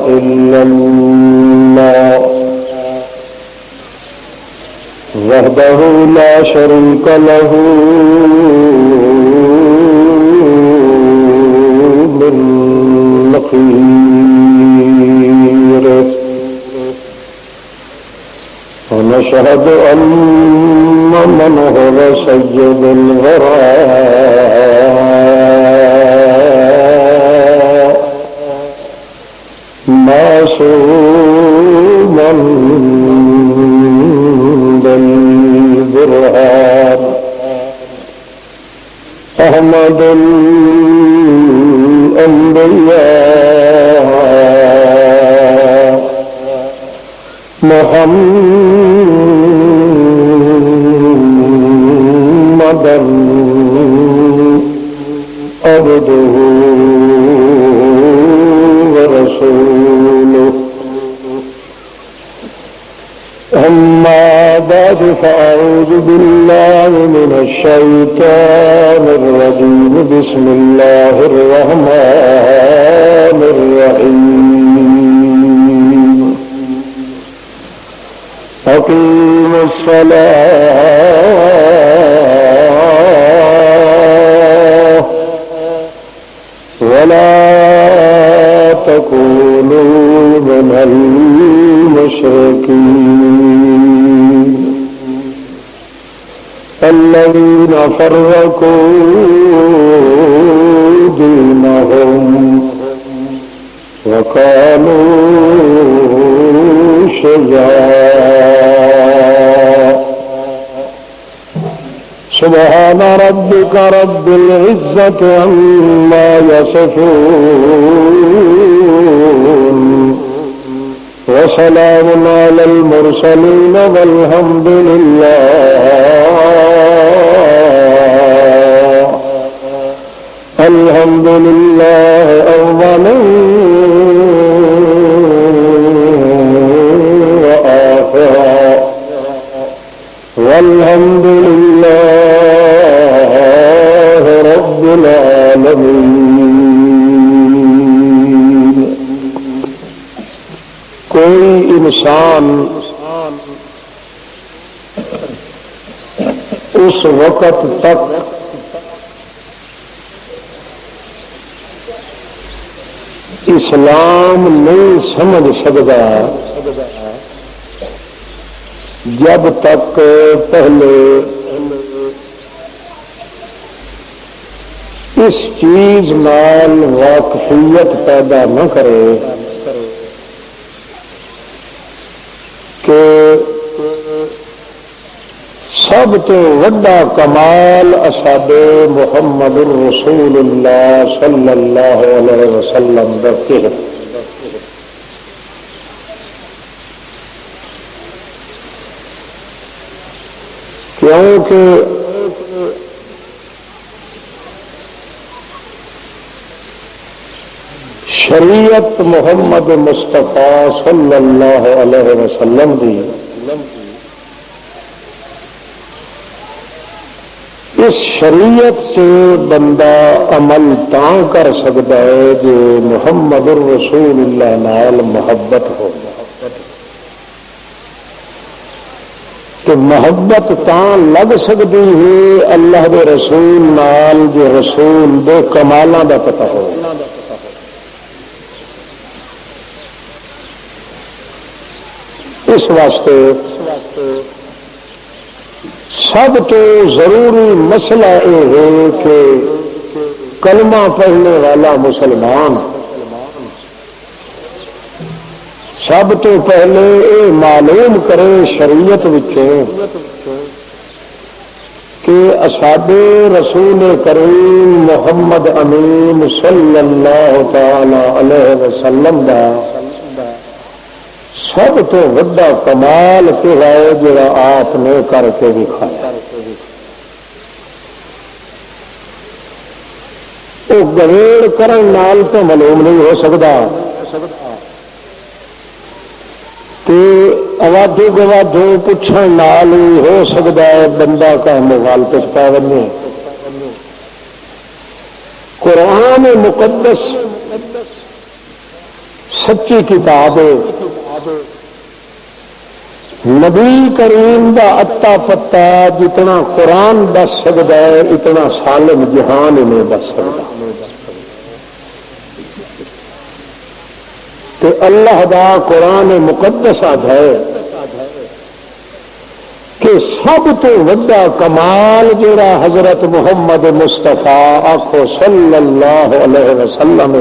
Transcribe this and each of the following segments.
إلا الله وحده لا شريك له من نقير ونشهد أن من هو سيد الوراء معصوما بالبرهان احمد الانبياء محمد عبده ورسوله أما بعد فأعوذ بالله من الشيطان الرجيم بسم الله الرحمن الرحيم أقيموا الصلاة ولا تكونوا من المشركين الذين فرقوا دينهم وكانوا شيعا سبحان ربك رب العزة عما يصفون وسلام على المرسلين والحمد لله أولا وآخرا والحمد لله رب العالمين. کوئی انسان اس وقت تک اسلام نہیں سمجھ سکتا جب تک پہلے اس چیز نال واقفیت پیدا نہ کرے کہ سب تو وڈا کمال اسابے محمد رسول اللہ صلی اللہ علیہ وسلم دا کہہ کیونکہ شریعت محمد مصطفیٰ صلی اللہ علیہ وسلم دی اس شریعت سے بندہ عمل تاں کر سکتا ہے جو محمد رسول اللہ نال محبت ہو. تو محبت تاں لگ سکتی ہے اللہ دے رسول نال جو رسول دے کمالاں دا پتہ ہو. اس واسطے سب تو ضروری مسئلہ یہ ہے کہ کلمہ پڑھنے والا مسلمان سب تو پہلے یہ معلوم کرے شریعت وچوں کہ اصحابِ رسول کریم محمد امین صلی اللہ تعالی علیہ وسلم دا سب تو وڈا کمال کہا ہے جڑا آپ نے کر کے دکھایا. وہ گویڑ کرن نال تو معلوم نہیں ہو سکتا کہ اوادو گوادو پوچھن نال ہی ہو سکتا ہے بندہ کا مغالطے پا بنے. قرآن مقدس سچی کتاب ہے، نبی کریم دا اتا پتا جتنا قرآن دس سکتا ہے اتنا سالم جہان ہی نہیں دس سکتا. تے اللہ دا قرآن مقدس ہے کہ سب تو وڈا کمال جڑا حضرت محمد مصطفیٰ آخو صلی اللہ علیہ وسلم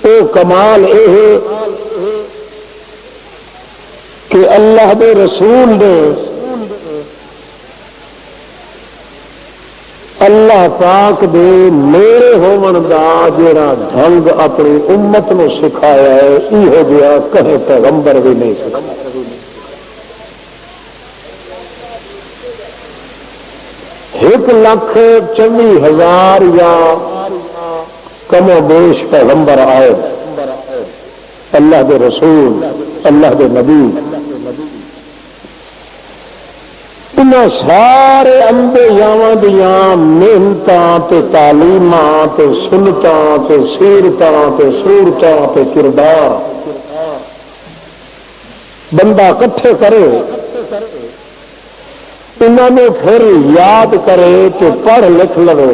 او کمال یہ کہ اللہ دے رسول نے اللہ پاک دے میرے ہون دا جڑا ڈھنگ اپنی امت نو سکھایا ہے یہ جہا کہیں پیغمبر بھی نہیں سکھایا. ایک لاکھ 24,000 یا کم و بیش پیغمبر آئے، اللہ دے رسول، اللہ دے نبی. ان سارے انبیاء دیاں محنتاں تے تعلیماں تے سنتاں تے سیرتاں تے صورتاں تے کردار بندہ کٹھے کرے، انہوں نے پھر یاد کرے تو پڑھ لکھ لو.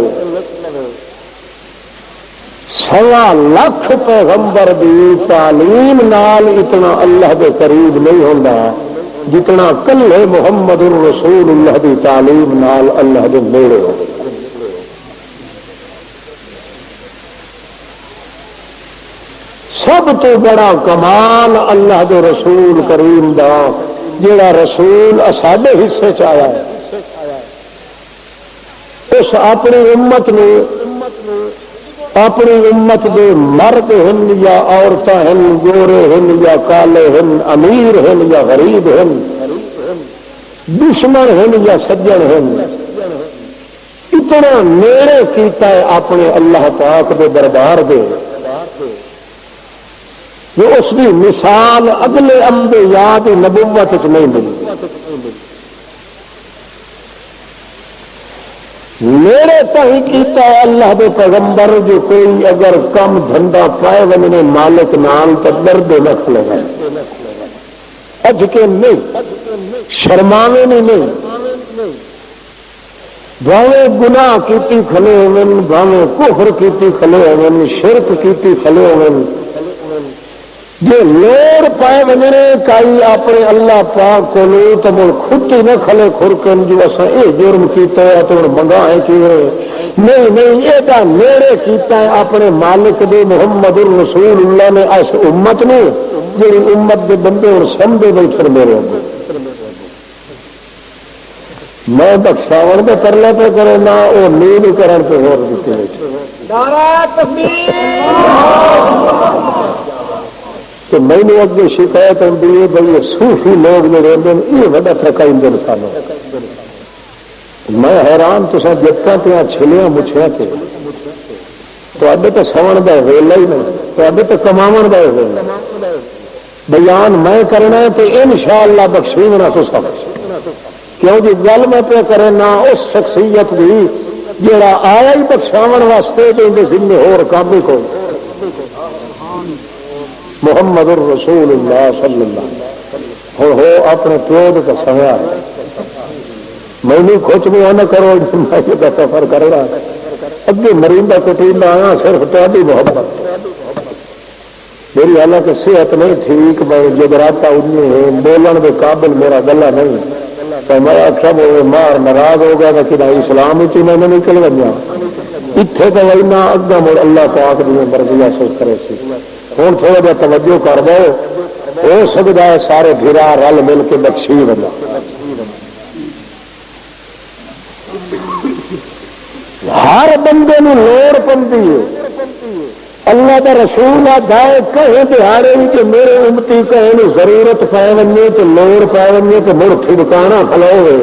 1.25 لاکھ پیغمبر دی تعلیم نال اتنا اللہ دے قریب نہیں ہوتا جتنا کلے محمد رسول اللہ دی تعلیم نال اللہ دے نیڑے ہو. سب تو بڑا کمال اللہ دے رسول کریم دا جڑا رسول ساڈے حصے چ آیا ہے، اس اپنی امت نے، اپنی امت دے مرد ہن یا عورتاں ہن، گورے ہن یا کالے ہن، امیر ہن یا غریب ہن، دشمن ہن یا سجن ہن، اتنا نیڑے کیتا ہے اپنے اللہ پاک دے دربار دے جو اس کی مثال اگلے انبیاء دی نبوت وچ نہیں ملی. میرے تھی کیتا ہے اللہ دے پیغمبر جو کوئی اگر کم دھندا پائے ونے مالک نال تو درد نہ کھلے گا، اج کے نہیں شرماوے نہیں، بھاویں گناہ کیتی کھلے ہوئن، بھاویں کفر کیتی کھلے ہوئن، شرک کیتی کھلے ہوئن، جی لوڑ پائے وجنے کئی اپنے اللہ پاک کو تو مڑ کھٹی نہ کھلے کھرکن جو اصا یہ جرم کیتا ہے تو منگا ہے کہ نہیں یہ نیڑے کیتا ہے اپنے مالک دے محمد رسول اللہ نے اس امت نے جی امت دے بندے اور سمجھے بیٹھے میرے میں بخشاور دے کرلے پہ کرے نہ وہ نیل کرن پہ ہو دیتے تو میں نے اگے شکایت ہوتی ہے بھائی صوفی لوگ جو رہتے ہیں یہ بڑا تھکائی سانوں. میں حیران تو جتنا پہ چھلیاں مچھیاں تھے تو سون کا ویلا ہی نہیں، تو کماو کا ویلا. بیان میں کرنا تو انشاءاللہ بخشی نہ تو سب کیوں جی گل میں پہ کرے نہ اس شخصیت بھی جڑا آیا ہی بخشاو واسطے تو اندر ذمہ ہور کام ہی کوئی. محمد رسول اللہ صلی اللہ ہو اپنے پیو کا سمیا میں کچھ بھی نہ کرو میں سفر کرے گا اگے مریندا کٹیندا آیا صرف تاری محبت میری حالانکہ صحت نہیں ٹھیک، میں جگراتا انی ہے بولن کے قابل میرا گلا نہیں تو میں آخیا وہ مار ناراض ہو گیا کہ اسلام ہی میں نے نکل گیا اتنے تو اینا اگا مڑ اللہ پاک دی مرضیاں سوچ کرے سی. ہوں تھوڑا جہا توجہ کر دو ہو سکتا ہے سارے بھرا رل مل کے بخشی بنا. ہر بندے نو لوڑ پندی ہے اللہ دا رسول آتا ہے کہیں دہاڑے کہ میرے امتی کہیں ضرورت پائے ونجے تو لوڑ پائے ونجے تو مڑ ٹھڑکانا کھلوے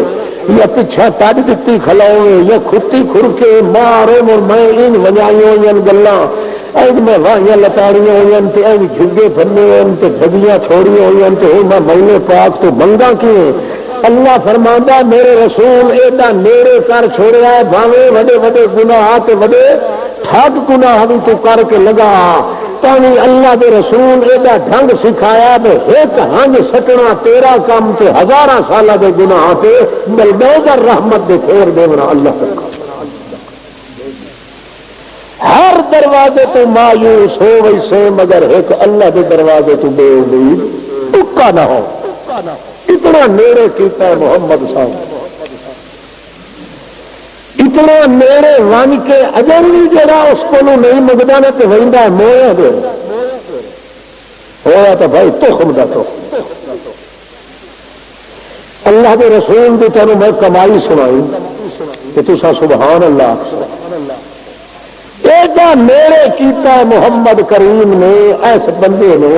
یا پچھا تج دتی کھلوے یا کھتی کھر کے مارے مڑ میں ان وجائیوں ہوئی گلاں میں واہیاں لتاڑیاں ہوئی جھگے بننے ہوئے جھگیاں چھوڑیاں ہوئی میں مہینے پاک تو منگا کی اللہ فرماندا میرے رسول ایڈا نیڑے کر چھوڑیا ہے بھاوے وڈے وڈے گناہ تے وڈے ٹھگ گناہ بھی تو کر کے لگا تانی اللہ دے رسول ایڈا ڈھنگ سکھایا کہ ایک ہنج سٹنا تیرا کام تے ہزاراں سالہ دے گناہ تے بلڈوزر رحمت دے پھیر دینا اللہ تک ہر دروازے تو مایوس ہو ویسے مگر ایک اللہ دے دروازے تو بے امید ٹکا نہ ہو اتنا نیڑے کیتا ہے محمد صاحب اتنا نیڑے ون کے اجر بھی جڑا اس کو نہیں منگتا نہ تو وہدا مویا دے ہوا تو بھائی تخم دا تو اللہ کے رسول کی تینوں میں کمائی سنائی کہ تسا سبحان اللہ ایڈا نیڑے کیتا ہے محمد کریم نے ایس بندے نے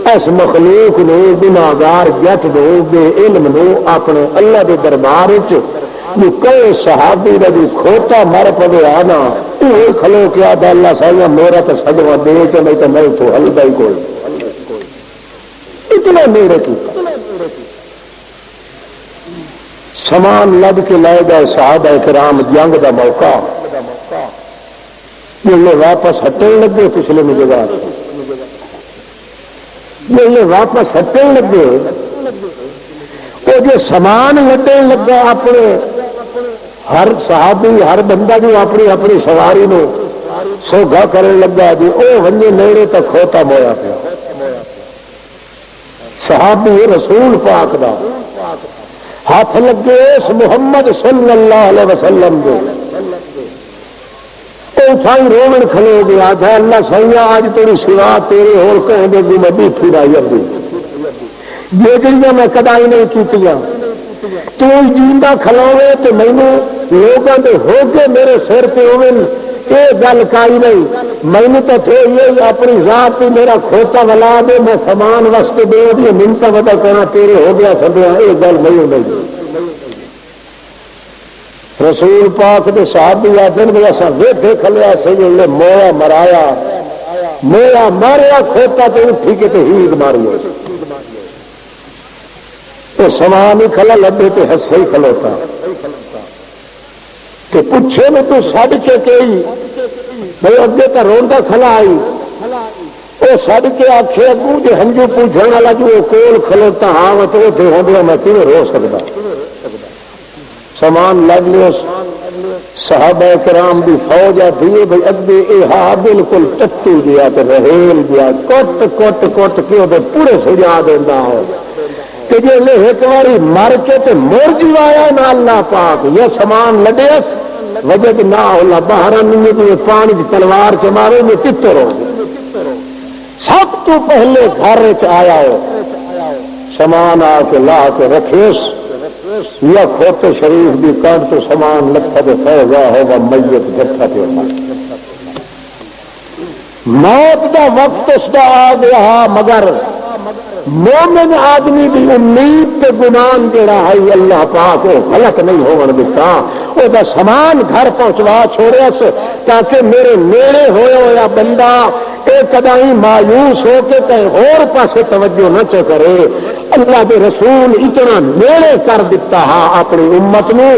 اس مخلوق نے گناہگار جٹ نے بے علم نے اپنے اللہ کے دربار کئی صحابی رضی کھوتا مر پوے آنا وہ کھلو کیا اللہ سائیا میرا تو سجوا دے کے نہیں تو میں تو ہلدا ہی کوئی اتنا نیڑے کیتا سامان لد کے لائے گئے صحابہ کرام جنگ دا موقع یہ واپس ہٹن لگے پچھلے میں جگہ یہ واپس ہٹن لگے وہ جو سامان لدن لگا اپنے ہر صحابی ہر بندہ جو اپنی اپنی سواری نو سوگا کرنے لگا جی وہ ونجے نیڑے تک کھوتا مویا پیا صحابی رسول پاک دا ہاتھ لگے اس محمد صلی اللہ علیہ وسلم دے سائی رومن کھلے گیا تھا اللہ سائیا آج تیری سوا تیرے اور کہیں دے گی میں بیٹھی رائی ابھی یہ جڑیاں میں کدائی نہیں کیتیاں تو جیندہ کھلوے تو مینو لوگوں کے ہو کے میرے سر پہ ہوئے یہ گل کائی نہیں مینو تو تھے یہ اپنی ذات پہ میرا کھوتا ولا دے میں سامان واسطے دے دی منتا پتا کرنا تیرے ہو گیا سدیا یہ گل نہیں ہوئی رسول پاک کے صحابی آتے ہیں ایسا ویٹے کھلیا سی مویا مرایا مویا ماریا کھوتا تو اٹھی کے تو ہید ماری تو سامان ہی کھلا لبے تو ہسے ہی کھلوتا کہ پوچھے میں تو سڈ کے کئی بھائی اگے تو روندا کھلا آئی وہ سڈ کے آخے اگوں جی ہنجو پوچھنے والا جو وہ کول کھلوتا ہاں وہ تو ہوں میں کیوں رو سکتا سامان لگ لیا صحابہ کرام دی فوج آتی ہے بھائی اگے یہ ہاں بالکل ٹٹو گیا تو رہیل گیا کٹ کٹ کٹ کے وہ پورے سجا دینا ہو کہ جی ایک باری مر کے تو مر جایا نہ اللہ پاک یہ سامان لڈے وجہ نہ ہونا باہر نہیں پانی کی تلوار چ مارے میں کتر ہو سب تو پہلے گھر آیا ہو سامان آ کے لا کے رکھے یا کھوتے شریف بھی کٹ تو سامان لکھا تو فیضا ہوگا میت جتھا پہ موت دا وقت اس کا آ گیا مگر مومن آدمی کی امید تے گمان جڑا ہے اللہ پاک وہ غلط نہیں ہون دیتا وہ دا سامان گھر پہنچوا چھوڑے تاکہ میرے نیڑے ہوئے ہوا بندہ ایک کدائی مایوس ہو کے کہیں اور پاسے توجہ نہ کرے اللہ کے رسول اتنا نیڑے کر دیتا ہاں اپنی امت نے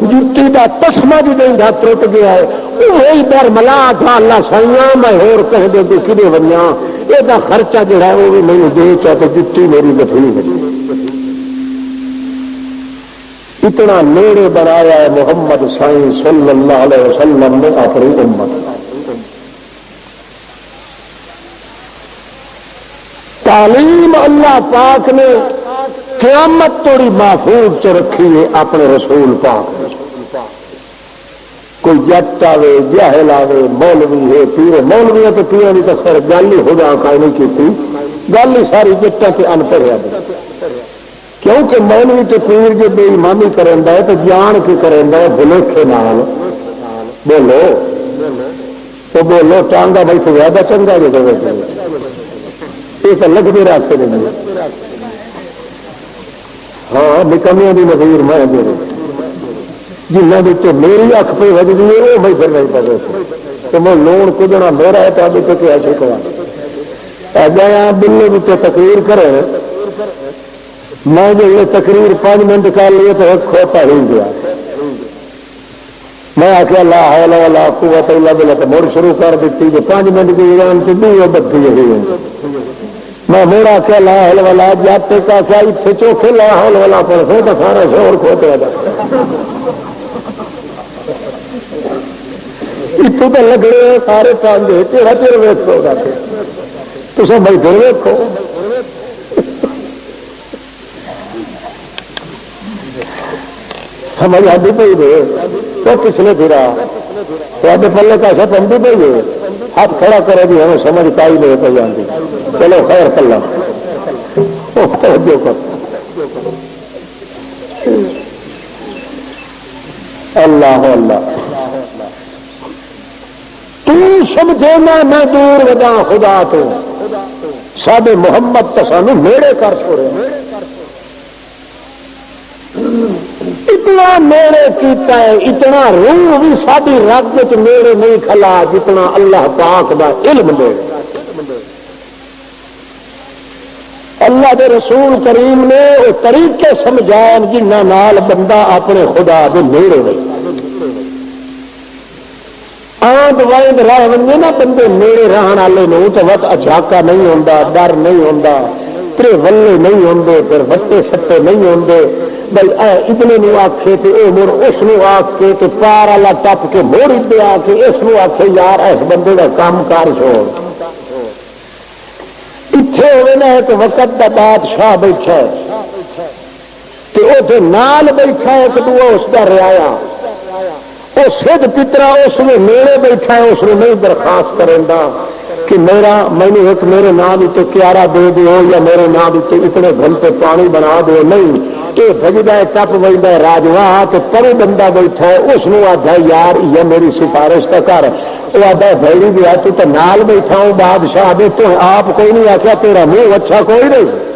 جتی کا تسمہ بھی نہیں تھا ٹوٹ گیا ہے وہی در ملا تھا اللہ سائیاں میں اور کہہ دے کہ کدے بنیا یہ خرچہ جڑا ہے وہ بھی نہیں دے چاہتے جتی میری دفنی گئی اتنا نیڑے بنایا ہے محمد سائیں صلی اللہ علیہ وسلم نے اپنی امت تعلیم اللہ پاک نے قیامت توڑی محفوظ چ رکھی ہے اپنے رسول پاک کوئی جٹ آئے جاہل آئے مولوی ہے پیر مولوی تو پیر کی تو خیر گل ہی خدا کا نہیں کی گل ہی ساری جٹا کے ان پڑھیا کیونکہ مولوی تو پیر جو بے ایمانی کرتا ہے تو جان کے کرتا ہے بھلوکھے نال بولو تو بولو ٹانگا بھائی تو زیادہ چنگا جو یہ تو لگتے راستے نہیں ہاں نکمیاں کی نظیر میں جنہیں بچے میری اکھ پہ وجدی ہے وہ میں پھر نہیں پتا تو میں لون کدنا میرا ہے تو ابھی تک ایسے کہا گیا بلے بچے تقریر کرے میں جو یہ تقریر 5 منٹ کر لیے تو ایک کھوتا ہی گیا میں آخیا لا حول ولا قوت الا باللہ تو مڑ شروع کر دیتی جو 5 منٹ کی ایران سے بھی بتی ہے میں مڑ آخیا لا حول ولا جاتے کا کیا اتنے چوکھے لا حول ولا پر پھر تو سارا شور کھوتے اتوں تو لگڑے سارے ٹانگے تیرا چیر ویکو تو سب بھائی پھر ویکو سمجھ آتی پی دے تو پچھلے پھرا تے پلے کا سب آتی پی ہے ہاتھ کھڑا کرے بھی ہمیں سمجھ پائی لے پہ جاتی چلو خیر کلا اللہ اللہ تو سمجھے میں دور وجہ خدا تو ساڈے محمد تو سانو نیڑے کر چھوڑے اتنا نیڑے کیتا ہے اتنا روح بھی ساری رگ چ نیڑے نہیں کھلا جتنا اللہ پاک دا علم دے اللہ دے رسول کریم نے وہ طریقے سمجھائے جنہاں نال بندہ اپنے خدا دے نیڑے رہے آند وائند راہ ونجے نا بندے نیڑے رہن والے نوں تو وقت اچھاکا نہیں ہوندا ڈر نہیں ہوندا تیرے ولے نہیں ہوندے پھر وٹے سٹے نہیں ہوندے بھائی اتنے نو آخے تو یہ مڑ اس آخ کے تو پار والا ٹپ کے موڑ ادے آ کے اس آخے یار اس بندے کا کام کار چھوڑ اتنے ہوئے نا ایک وقت کا بادشاہ بیٹھا ہے تو وہ نال بیٹھا ہے ایک دو اس کا رعایا وہ سدھ پترا اس نے نیڑے بیٹھا ہے اس نے نہیں درخواست کرے گا کہ مینو ایک میرے نام اتنے کیارا دے دیو یا میرے نام اتنے اتنے گھنٹے پانی بنا دو نہیں یہ بجتا ہے ٹپ بجتا ہے راجوا تو پرے بندہ بیٹھا ہے اس کو آدھا یار یہ میری سفارش کا کر وہ آدھا بھائی بھی تو نال بیٹھا ہوں بادشاہ دے تو آپ کوئی نہیں آخیا تیرا منہ اچھا کوئی نہیں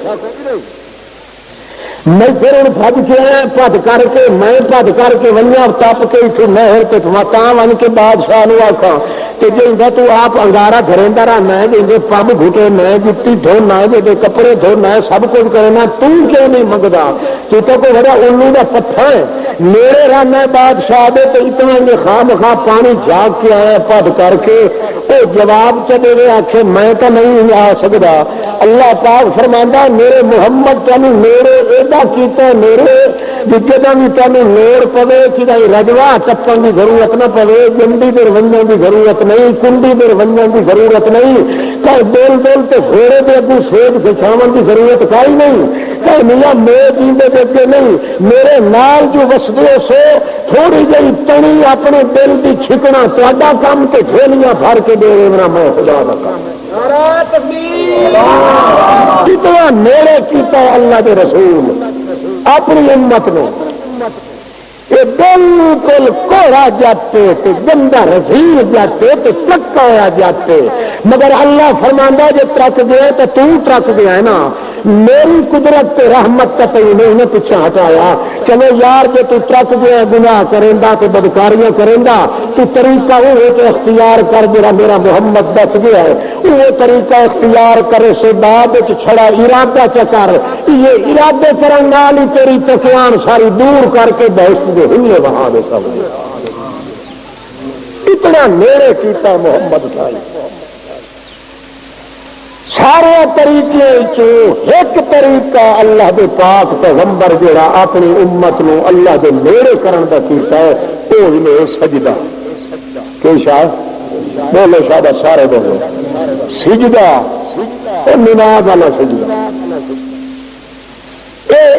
میں پھر ہوں پد کے آیا پد کر کے میں پد کر کے ونیا ٹپ کے اتنے نہر کے ون کے بادشاہ آخا کہ جی تو آپ انگارا گھریندا رہنا ہے جی پب گھٹے میں جتی دھونا ہے جی کپڑے دھونا ہے سب کچھ کرنا کیوں نہیں منگتا تو کوئی بڑا الو کا پتھر ہے میرے رہنا ہے بادشاہ دے تو اتنا خواہ مخواہ پانی جاگ کے آیا پد کر کے وہ جواب چلے گئے آخے میں تو نہیں آ سکتا اللہ پاک فرماندہ میرے محمد تمہیں میرے ایڈا کیتا میرے جتنے بھی تمہیں لوڑ پوے کہ رجوا ٹپن کی ضرورت نہ پوے گنڈی در ونجن کی ضرورت نہیں کنڈی در ونجن کی ضرورت نہیں کہیں بول بول تو گھوڑے کے اگو سیب سچاون کی ضرورت کائی نہیں کہیں میاں میں جیندے دیتے نہیں میرے نال جو وسدے سو تھوڑی جی تنی اپنے دل کی چھکنا تا کام تو جھولیاں بھر کے دے میرا میں خدا کا کام کتنا میرے کیتا اللہ کے رسول اپنی امت نے یہ بالکل کوڑا جاتے تو گندا رسیل جاتے تو پکا ہوا جاتے مگر اللہ فرماندہ جو ٹرک گیا تو ٹرک گیا ہے نا میری قدرت تے رحمت کا تھی نہیں نے پیچھے ہٹایا چلو یار جو تو ٹرک گیا گناہ کریں تو بدکاریاں کریں تو طریقہ وہ تو اختیار کر جڑا میرا محمد دس گیا ہے وہ طریقہ اختیار کرے سے بعد چھڑا ارادہ چکر یہ ارادے کرنگا لی تیری تکیان ساری دور کر کے بہشت دے ہلے وہاں دے سب اتنا نیڑے کیتا محمد صاحب سارے طریقے ایک طریقہ اللہ دے پاک پیغمبر جڑا اپنی امت نو اللہ دے نیڑے کرن دا کیتا ہے وہ ہی سجدہ کہ شاہ بولو شاہ سارے بولو سجدہ نماز والا سجدہ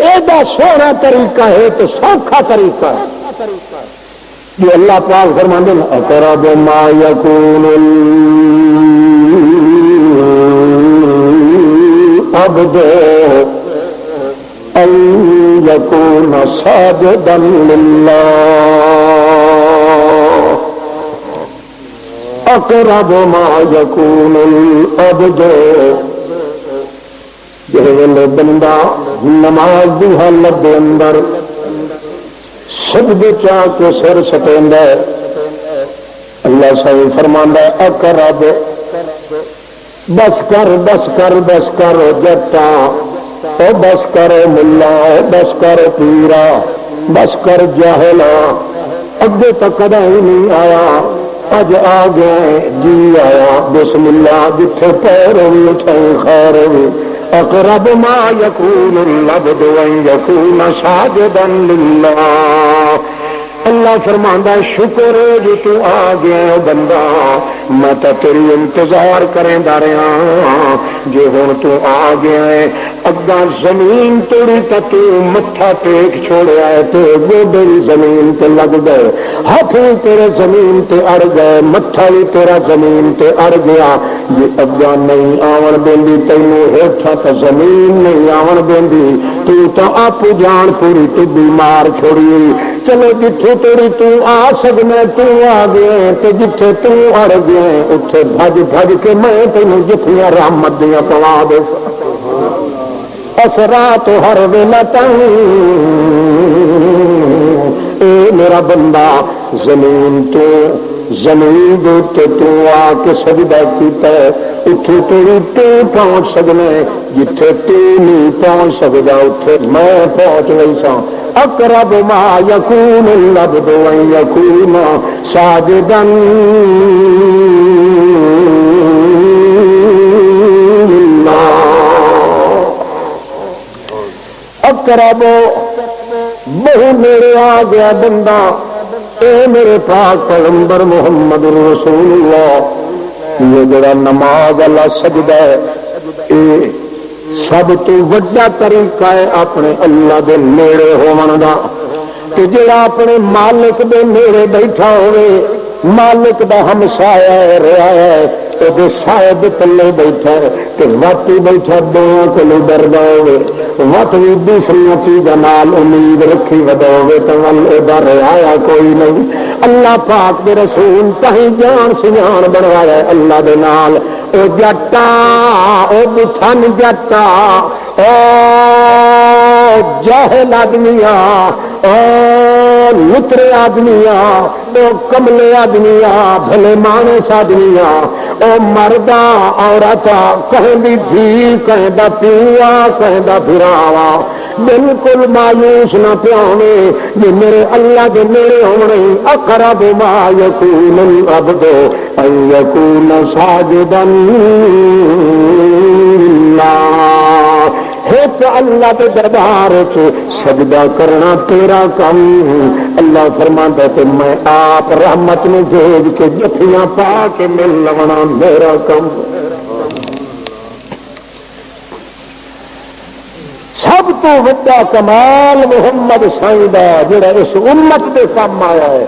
ایڈا سونا طریقہ ہے تو سوکھا طریقہ ہے جو اللہ پاک فرماندے اقرب ما یکون العبد ان یکون ساجدا للہ اقرب ما یکون العبد جہے بندہ نماز دی حالت دے اندر سجدے چاہ کے سر سٹیندا ہے اللہ سائیں فرماندا ہے اقرب بس کر بس کر بس کر جٹا او بس کر ملا بس کر پیرا بس کر جاہلا اگے تک کدا ہی نہیں آیا، اج آ گیا جی آیا، بسم اللہ جتھے پیر ہوئی اٹھائی خیر ہوئی۔ اقرب ما یکون العبد ان یکون ساجدا للہ، اللہ فرماندا شکر ہے جی تو آ گیا بندہ، میں تو تیری انتظار کریندا رہا، جے ہن تو آ گیا ہے اگا زمین توڑی تو متھا ٹیک چھوڑیا ہے تے گوڈے بھی زمین تے لگ گئے، ہاتھ بھی تیرے زمین تے اڑ گئے، متھا بھی تیرا زمین تے اڑ گیا، جے اگا نہیں آون دیندی تینوں ہیٹھاں تو زمین نہیں آون دیندی، تو آپ جان پوری تو بیمار چھوڑی، چلو جتھے تیری تو آ سکنا تو آ گیا تے جتھے تو اڑ گیا اتنے بھج بھج کے میں تینوں جتھیاں رحمت دیاں پوا دے اسرا تو ہر ویلا اے میرا بندہ زمین تو آ کے سجدہ کیتا ہے، اتھے تیری تو پہنچ سکنا، جتھے تو نہیں پہنچ سکتا اتھے میں پہنچ گئی سا۔ اقرب ما یکون العبد ان یکون ساجدا للہ، اقرب بہو میرے آ گیا بندہ، اے میرے پاک پیغمبر محمد رسول اللہ، یہ جڑا نماز والا سجدہ ہے اے سب تو وڈا طریقہ ہے اپنے اللہ دے نیڑے ہون دا، کہ جڑا اپنے مالک دے نیڑے بیٹھا ہوئے، مالک دا ہمسایا ہے رعایا ہے، وہ سائے دے تلے بیٹھا ہے کہ وقت ہی بیٹھا دونوں کو ڈردا ہوئے، وقت بھی دوسری چیزوں نال امید رکھی ودا ہوئے تو وہ رعایا کوئی نہیں۔ اللہ پاک دے رسول کہیں جان سجان بنوایا اللہ دے نال، او جٹا او بٹھن جٹا او جاہل آدمیا او لترے آدمیا او کملے آدمیا بھلے مانس آدمیا او مردا عورتا کہیں بھی دھی کہیں دا پیوا کہیں دا بھراوا، بالکل مایوس نہ پیاوے یہ میرے اللہ دے نیڑے ہونے۔ اقرب ما یکون العبد ان یکون ساجدا للہ، ایک اللہ کے دربار سجدہ کرنا تیرا کم، اللہ فرماتا کہ میں آپ رحمت نے بھیج کے جفیاں پا کے مل لونا میرا کم۔ سب تو بڑا کمال محمد سعید جڑا اس امت کے کام آیا ہے،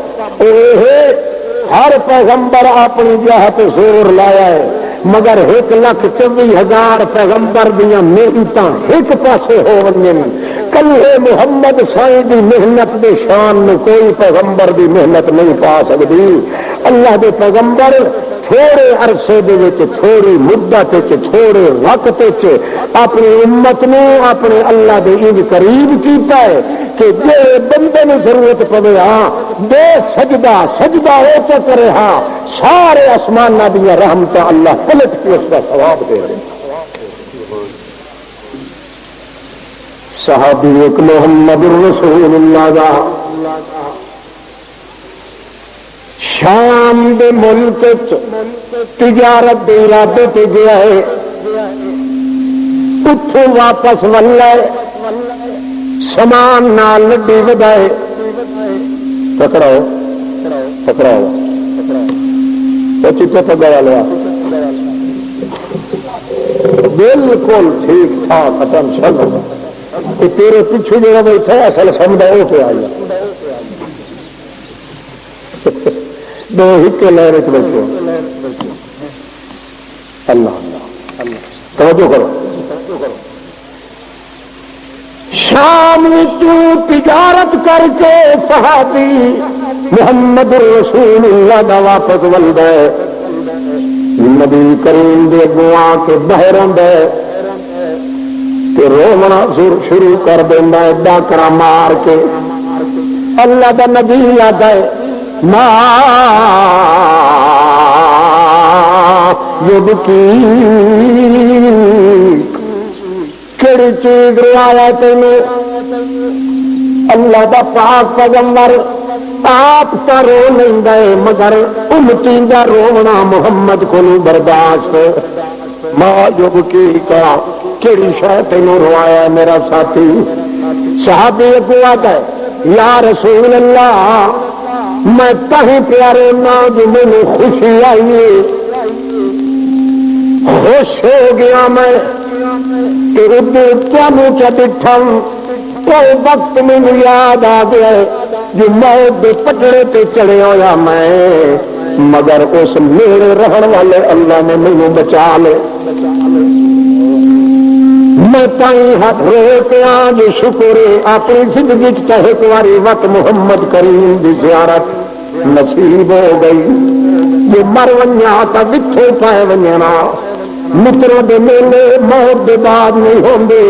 ہر پیغمبر اپنی جہاں پہ زور لایا ہے، مگر 1,24,000 پیغمبر دیا محنت ایک پاسے ہونگے، کلے محمد سعید دی محنت دے شان میں کوئی پیغمبر دی محنت نہیں پا سکتی۔ اللہ دے پیغمبر تھوڑے عرصے دے وچ تھوڑی مدت تھوڑے وقت اپنی امت نو اپنے اللہ دے انج قریب کیتا ہے کہ جے بندے نو ضرورت پوے بے سجدہ ہو تو کرے سارے آسمان دیا رحمت اللہ پلٹ کے اس کا ثواب دے دے۔ صحابی ایک محمد رسول اللہ دا شام دے ملک تجارت دے ارادے تے گیا ہے، اتوں واپس ولے سامان نال لڈی ودائے، پکڑاؤ چیٹے پگا لیا بالکل ٹھیک ٹھاک ختم سب تیرے پیچھے جگہ بیٹھا اصل سمجھا وہ پہ آئی دو ہکے لہرے چ بیٹھے اللہ توجہ کرو۔ شام تجارت کر کے صحابی محمد رسول اللہ دا واپس ولد ہے، نبی کریم دے گوا کے بہروں دے رونا شروع کر دینا ہے ڈاکرا مار کے۔ اللہ دا نبی یاد ہے ماں کہڑی چیز روایا تینوں؟ اللہ دا پاک پیغمبر آپ کا رو نہیں گئے مگر امتی دا رونا محمد کو برداشت ماں جو کی کا کیڑی شاہ تینوں روایا میرا ساتھی صحابی کو آتا ہے یا رسول اللہ میں تہیں پیارے نہ جو مجھے خوشی آئی خوش ہو گیا میں کہ تمہیں کیا بٹھا کوئی وقت مجھے یاد آ گیا جو موت دے پٹڑے تے چڑھے ہویا میں مگر اس میرے رہن والے اللہ نے مجھے بچا لے میں تائیں ہاتھ رو پیا جو شکر اپنی زندگی چاہے تمہاری وقت محمد کریم دی زیارت نصیب ہو گئی جو مر ونیا تا وچھے پائے ونیا متروں دے میلے موت دے بعد نہیں ہوندے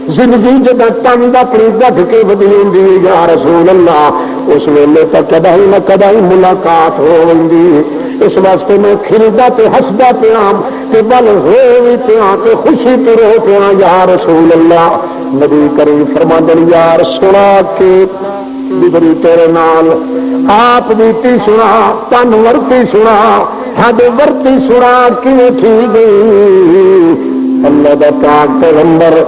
زندگی جب تنگ اپنی گڈ کے ودی ہوندی یا رسول اللہ اس ویلے تک کدائی نہ کدائی ملاقات ہو وندی اس واسطے میں کھلدا تے ہسدا پیا تے بل ہو وی پیا تے خوشی تے رو پیا یا رسول اللہ نبی کریم فرماندے یار سنا کے بگڑی تیرے نال آپ بیتی سنا تن ورتی سنا حد ورتی سنا کیوں تھی گئی اللہ دا پاک پیغمبر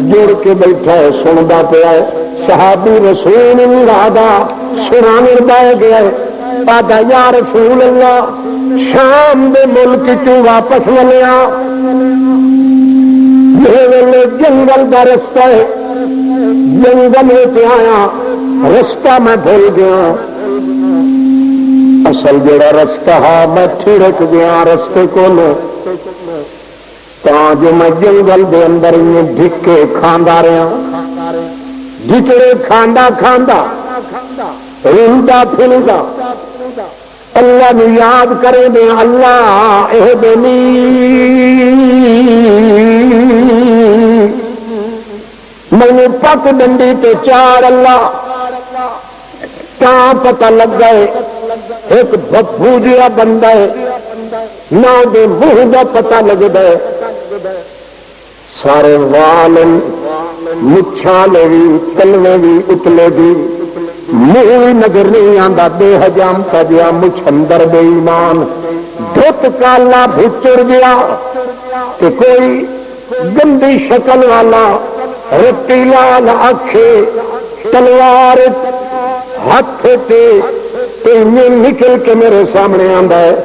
جڑ کے بیٹھا ہے سندا پیا ہے صحابی رسول مرادہ سنانے بہ گیا پادا یا رسول اللہ شام دے ملک چوں واپس ولیا ویلے جنگل دا رستہ ہے جنگل میں آیا رستہ میں بھول گیا اصل جڑا رستہ ہے میں ٹھڑک گیا رستے کو جو میں جنگل دے اندر یہ ڈھکے کھاندا رہا ڈھکڑے کھاندا کھاندا رلدا پھردا اللہ نو یاد کرے دے اللہ اہدنی میں پک ڈنڈی تے چار اللہ تاں پتہ لگ گئے ایک بھبو جہا بندہ ہے نہ دے منہ دا پتہ لگدا ہے سارے وال مچھالے بھی تلوے بھی اتلے بھی منہ بھی نظر نہیں آتا بے حجام کا جہا مچھ اندر بے ایمان دھت کالا بھچڑ گیا کہ کوئی گندی شکل والا رتی لال اکھے تلوار ہاتھ سے نکل کے میرے سامنے آتا ہے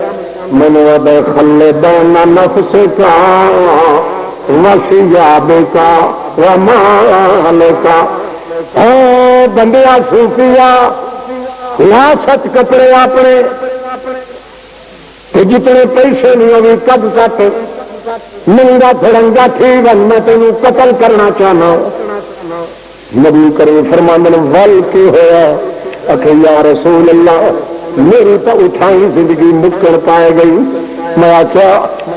میں نے خلے دینا نفس کا وسیاب کا ومال کا بندیا صوفیا لا سچ کپڑے اپنے جتنے پیسے نہیں ہوگی کب کٹ ننگا پھڑنگا تھی بن میں تینوں قتل کرنا چاہنا نبی کریم فرماندے ول کی ہوا کہ یا رسول اللہ میری تو اٹھائی زندگی مکڑ پائے گئی میں آخیا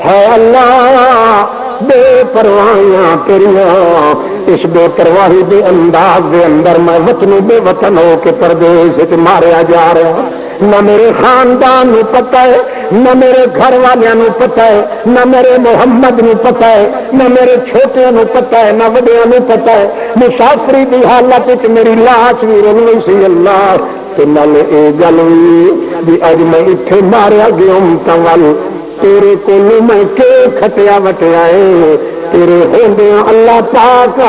ہے اللہ بے پرواہیاں تیریاں اس بے پرواہی دے انداز دے اندر میں وطن بے وطن ہو کے پردیس ماریا جا رہا نہ میرے خاندان نو پتہ ہے نہ میرے گھر والوں نو پتہ ہے نہ میرے محمد نو پتہ ہے نہ میرے چھوٹے نو پتہ ہے نہ وڈیاں نو پتہ ہے مسافری دی حالت وچ میری لاش بھی رلوی سی اللہ تے نال اے گل بھی اج میں ایتھے ماریا گیا تول تیرے کولوں میں کہ کھٹیا وٹیا ہے تیرے ہوندیاں اللہ پاک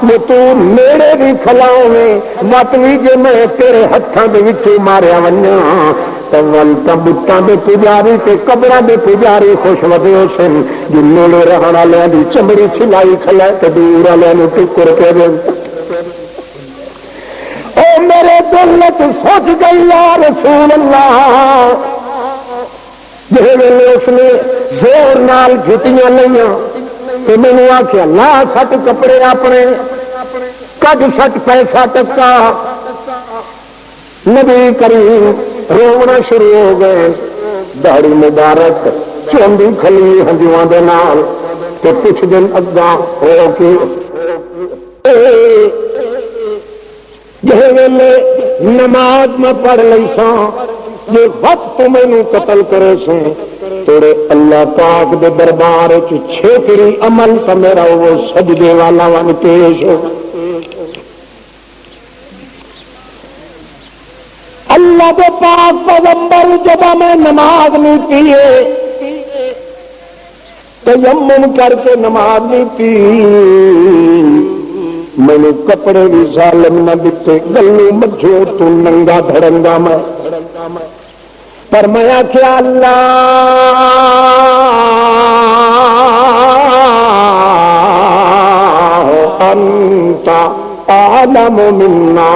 جو تو میرے بھی کھلاویں مت بھی جے میں تیرے ہتھاں دے وچوں ماریا ونجاں تول تا بتاں دے پجاری تے قبراں دے پجاری خوش ودے سن جنوں لے رہن والےاں دی چمڑی چھلائی کھلا تے دور والےاں نوں ٹکر کے دے او میرے دل وچ سوچ گئی یا رسول اللہ جہے ویلے اس نے زور نال جھٹیاں لئیاں تو میں نے آخیا لا سٹ کپڑے اپنے کج سٹ پیسہ ٹکا نبی کریم رونا شروع ہو گئے داڑھی مبارک چوندی کھلی ہنجواں دے نال تے کچھ دن اگاں ہو کے جہے ویلے نماز میں پڑھ لئی ساں یہ وقت مینوں قتل کرے سے تیرے اللہ پاک دے دربار چھیتری عمل کا میرا وہ سجدے والا ون پیش ہو اللہ اللہ کے پاک پیغمبر جب میں نماز نہیں پیے تیمم کر کے نماز نہیں پی میں نے کپڑے بھی ظالم نہ دیتے گلو مجھو تو ننگا دھڑنگا میں پر میں آخیا اللہ انت اعلم منا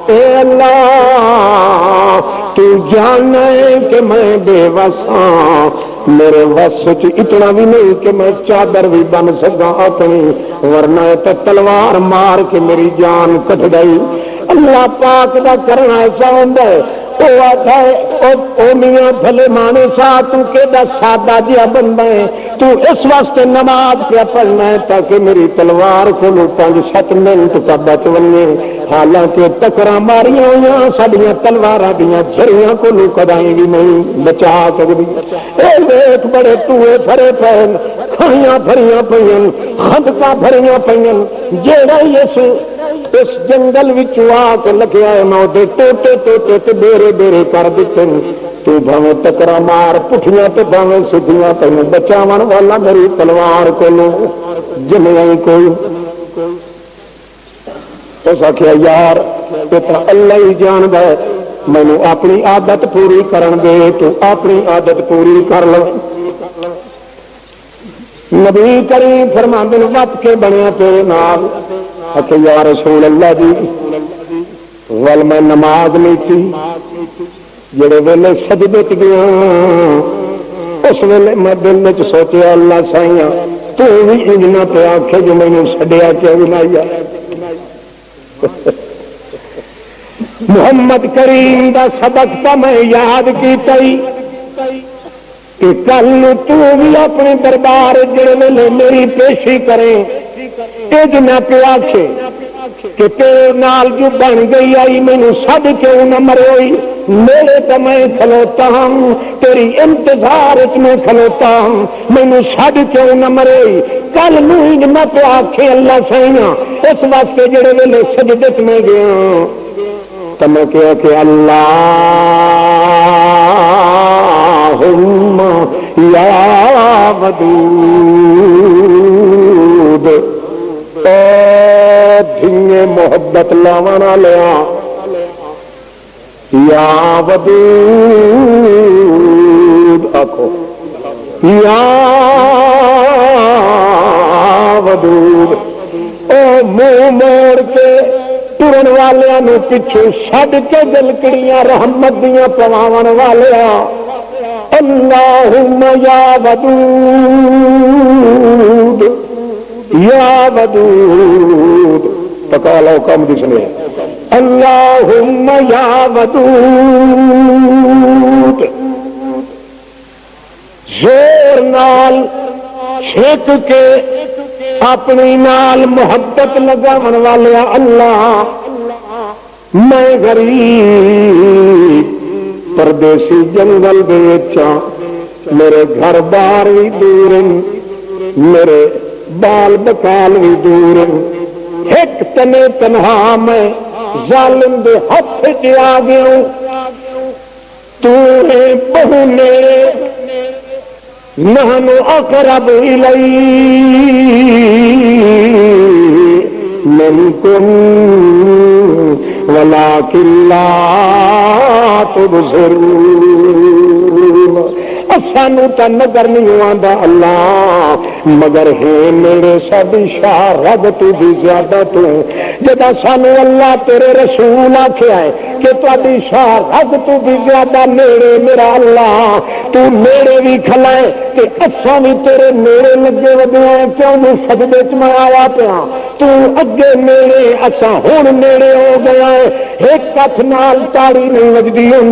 اے اللہ تو جانا ہے کہ میں بے وس ہاں میرے وس اتنا بھی نہیں کہ میں چادر بھی بن سکا اپنی ورنہ تو تلوار مار کے میری جان کٹ گئی اللہ پاک دا کرنا ایسا ہوتا ہے میاں بھلے مانے سا تو سادہ جہا بننا ہے تو اس واسطے نماز پہ پڑھنا ہے تاکہ میری تلوار کو 5-7 منٹ کا بچ بنے حالانکہ ٹکرا ماریاں ہوئی سڈیا تلوار دیا جھڑیاں کو کدائی بھی نہیں بچا سکتی ویٹ بڑے ٹوئے بھرے پے کھائیاں بھریاں پہ خندقا بھریاں پہ جیڑا ہی اس جنگل آ کے لگیا ہے میں ٹوٹے ٹوٹے بیرے بیرے کر دیتے تو بھاویں ٹکرا مار پٹھیاں تو بھاویں سدھیاں پہ بچاون والا میری تلوار کو جمیا ہی کوئی اس آخیا یار اتنا اللہ ہی جاندا ہے مینوں اپنی عادت پوری کرن دے تو اپنی عادت پوری کر لو نبی کریم فرماندے نے وت کے بنیا تیرے نال کہ یا رسول اللہ جی ول میں نماز نہیں تھی جڑے ویلے سجدے چ گیا اس ویلے میں دل میں سوچیا اللہ سائیاں تو بھی انجنا پہ آخے جو مینوں چھڈیا کیوں نہ یار محمد کریم دا سبق تو میں یاد کیتا ہی کہ کل تو بھی اپنے دربار جڑے ویلے میری پیشی کریں نہ پہ آخے کہ تیرے نال جو بن گئی آئی مینوں سد کیوں نہ مرے میرے تو میں کھلوتا ہوں تیری انتظار میں کھلوتا ہوں مینوں سد کیوں نہ مرے کل نہ پہ آخے اللہ سائیاں اس واسطے جڑے ویلے سجدت میں گیا تو میں کہا کہ اللہم یا ودود دھیے محبت لاوانا لیا یا ودود آکھو یا ودود او منہ موڑ کے ٹرن والوں پچھو چھڈ کے دلکڑیاں رحمت دیاں پواون والیا اللہم یا ودود یا ودود پکا لو کم کس نے اللہم یا ودود زور نال چھک کے اپنی نال محبت لگاون والے اللہ میں غریب پردیسی جنگل دے وچاں میرے گھر بار بھی دور میرے بال بکال بھی دور ایک تنے تنہا میں ظالم دے ہاتھ چ آ گیا تو بہو میرے نحن اقرب الیہ منکم ولکن لا تبصرون سانو تو نظر نہیں آتا اللہ مگر ہے میرے سب شاہ رب تو بھی زیادہ تو جدا سانو اللہ تیرے رسول آخیا ہے کہ تاری شاہ رب تو بھی زیادہ نیڑے میرا اللہ تو نیڑے بھی کھلائے کہ اچھا بھی تیرے نیڑے لگے وجے کیوں نہیں سجدے چ میں آیا پیا تو اگے نیڑے اچھا ہوں نیڑے ہو گیا ہے ایک ہاتھ نال تاڑی نہیں وجدی ہوں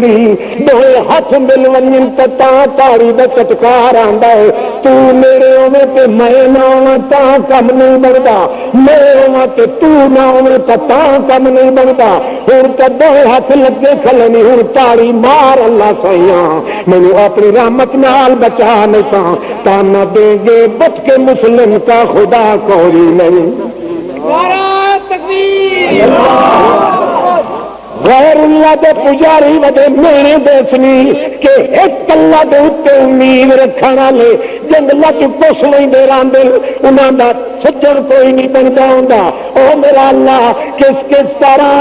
دو ہاتھ مل ون تو تاڑی کا چٹکار آتا ہے تو میرے ہوے تو میں نہ ہوا تا کم نہیں بنتا میں ہوا تو نہ ہوے تو کم نہیں بنتا ہوں تو دو ہاتھ لگے کھلے نہیں ہوں تاڑی مار اللہ سائیاں مینو اپنی رحمت نال بچا نہیں تانا دیں گے بچ کے مسلم کا خدا کوئی نہیں غیر اللہ دے پجاری وڈے میرے دیسنی کہ ایک اللہ دے اتنے امید رکھنے والے جنگلوں چ پس لے راندے انہاں دا سجن کوئی نہیں بنتا ہوں۔ او میرا اللہ کس طرح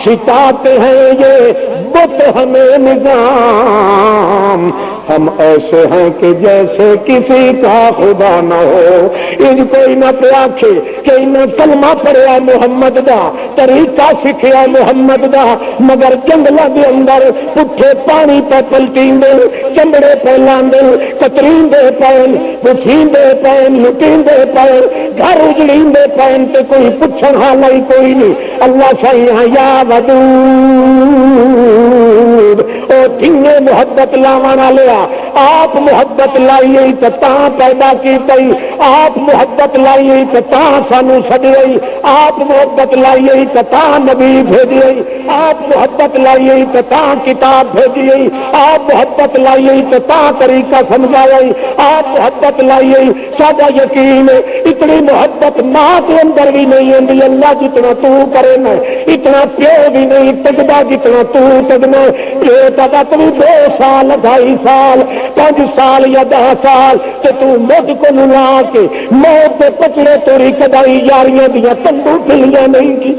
ستاتے ہیں یہ بت ہمیں نظام، ہم ایسے ہیں کہ جیسے کسی کا خدا نہ ہو۔ ان کوئی نہ پیاکھے کہ انہیں کلمہ پڑھیا محمد دا، طریقہ سکھیا محمد دا، مگر جنگلوں کے اندر پٹھے پانی پہ پلٹین دے، چمڑے پہ لاندے، کترین دے پین، بچین دے پین، لٹین دے پین، گھر اجڑین دے پین تے کوئی پوچھن حال ہی کوئی نہیں۔ اللہ سائیاں یا ودود او تھینے محبت لاوانا لیا، آپ محبت لائیے تو تاں پیدا کی تئی، آپ محبت لائیے تو تاں سانو سجائی، آپ محبت لائیے تو تاں نبی بھیجیے، آپ محبت لائیے تو تاں کتاب بھیجیے، آپ محبت لائیے تو تاں طریقہ سمجھائی، آپ محبت لائیے۔ سادہ یقین اتنی محبت ماں کے اندر بھی نہیں آتی اللہ جتنا تو کرے نا، اتنا پیو بھی نہیں تگدا جتنا تو تگنا۔ پیو کا وقت بھی 2 سال 2.5 سال 5 سال یا 10 سال کہ تو مجھ کو لا کے موت کے پچڑے توری کدائی یاریاں دیا تندو پھلیاں نہیں کی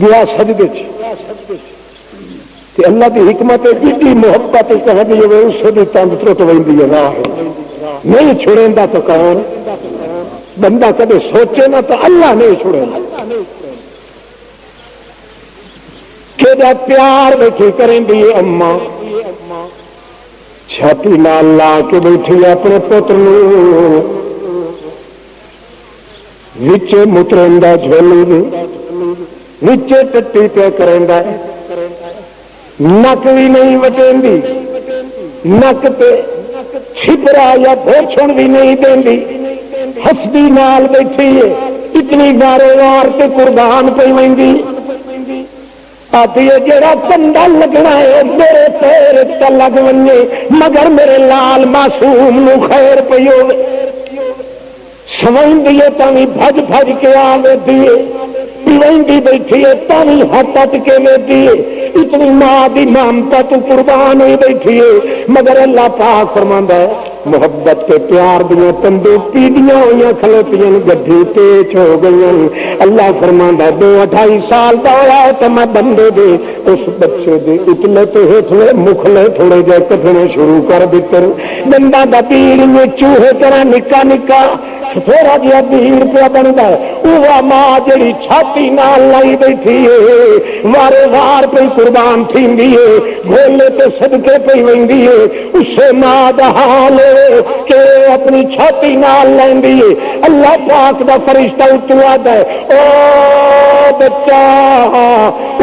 گیا سجدے کہ اللہ کی حکمت ایڈی محبت کہہ دی اس کی تند ترٹ ویندی ہے راہ نہیں چھڑیندا تو کون بندہ کبھی سوچے نہ تو اللہ نہیں چھڑے کہ جب پیار بیٹھی کریں دی اماں چھاتی نال لا کے بیٹھی اپنے پتر وچے مترندا جھولی وچے ٹٹی پہ کریندا نک بھی نہیں وٹیندی نک پہ چھپرا یا بھوچھن بھی نہیں دیندی ہسدی نال بیٹھی ہے اتنی گارے وار تے قربان پہ ویندی آتی ہے جڑا کنڈا لگنا ہے میرے پیر تے لگ ونے مگر میرے لال معصوم نو خیر پئی ہوے سمجھدی ہے تاں بھج بھج کے آوے دیے پیوندی بیٹھی ہے تاں ہٹ ہٹ کے ویندی ہے اتنی ماں دی ممتا تو قربان ہوئی بیٹھی ہے مگر اللہ پاک فرماندا ہے محبت کے پیار دیا تندو پیڑیاں ہوئی کھلوتیاں گڈھی تیز ہو گئی اللہ فرماندا 2-2.5 سال کا ہوا تو میں بندے دے اس بچے دے اتنے تو ہٹلے مکھلے تھوڑے جے کٹنے شروع کر دیتے بندہ دا پیڑ میں چوہے طرح نکا نکا تھوڑا جہا بھیڑ پہ بنتا ہے وہ ماں جڑی چھاتی نال لائی بیٹھی ہے وارے وار پہ قربان تھیندی ہے بولے تے صدقے پہ ویندی ہے اسے ماں دا حال ہے کہ اپنی چھاتی نال لیندی ہے اللہ پاک دا فرشتہ اتوا ہے او بچہ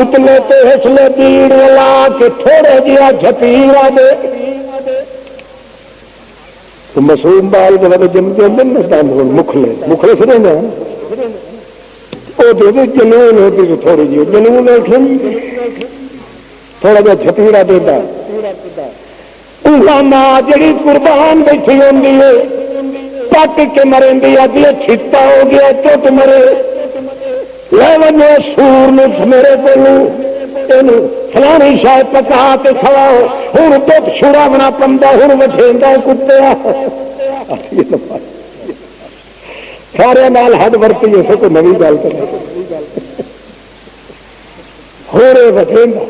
اتنے تے ہسلے بھیڑ لا کے تھوڑے جہا جھپیرا دے تو مسوم بال جب جمتے ہیں مکھلے مکھلے سے نا وہ دے جنون ہوتی تو تھوڑی جی جنون تھوڑا جہا چھپیڑا دیتا ماں جڑی قربان بیٹھی ہوتی ہے پٹ کے مرندی اگلے چھٹا ہو گیا چٹ مرے لے ونو سور میرے کو فلانی شاید پکا کے کھواؤ ہوں دھوپ چھڑاونا پندا ہوں وجھیندا کتے سارے نال حد ورتی اسے کوئی نوی گل کر ہو رہے وجھیندا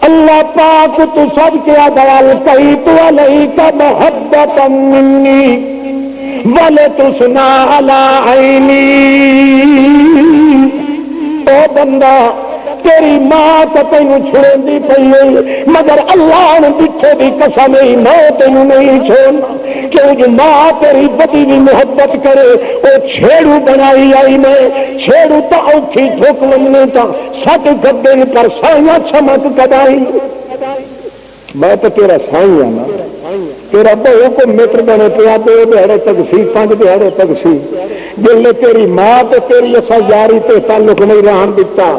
اللہ پاک تو سب کے ادوال کئی تو علیک محبت منی ولتسنا علی عینی او بندہ تیری ماں تو تینوں چھڑی پی مگر اللہ نے پیچھے بھی قسم میں تینوں نہیں چھوڑنا کیوں جو ماں تیری بدی بھی محبت کرے وہ چھیڑو بنائی آئی میں چھیڑو تو اوکھی ٹھوک لگنے تا سٹ گدے پر سائیاں چمک کدائی میں تو تیرا سائی ہوں نا تیرا بہو کو متر بنے پیا 2 دہاڑے تک سی 5 دہاڑے تک سی جل تیری ماں تو تیری ایسا یاری تے تعلق نہیں رہن دیتا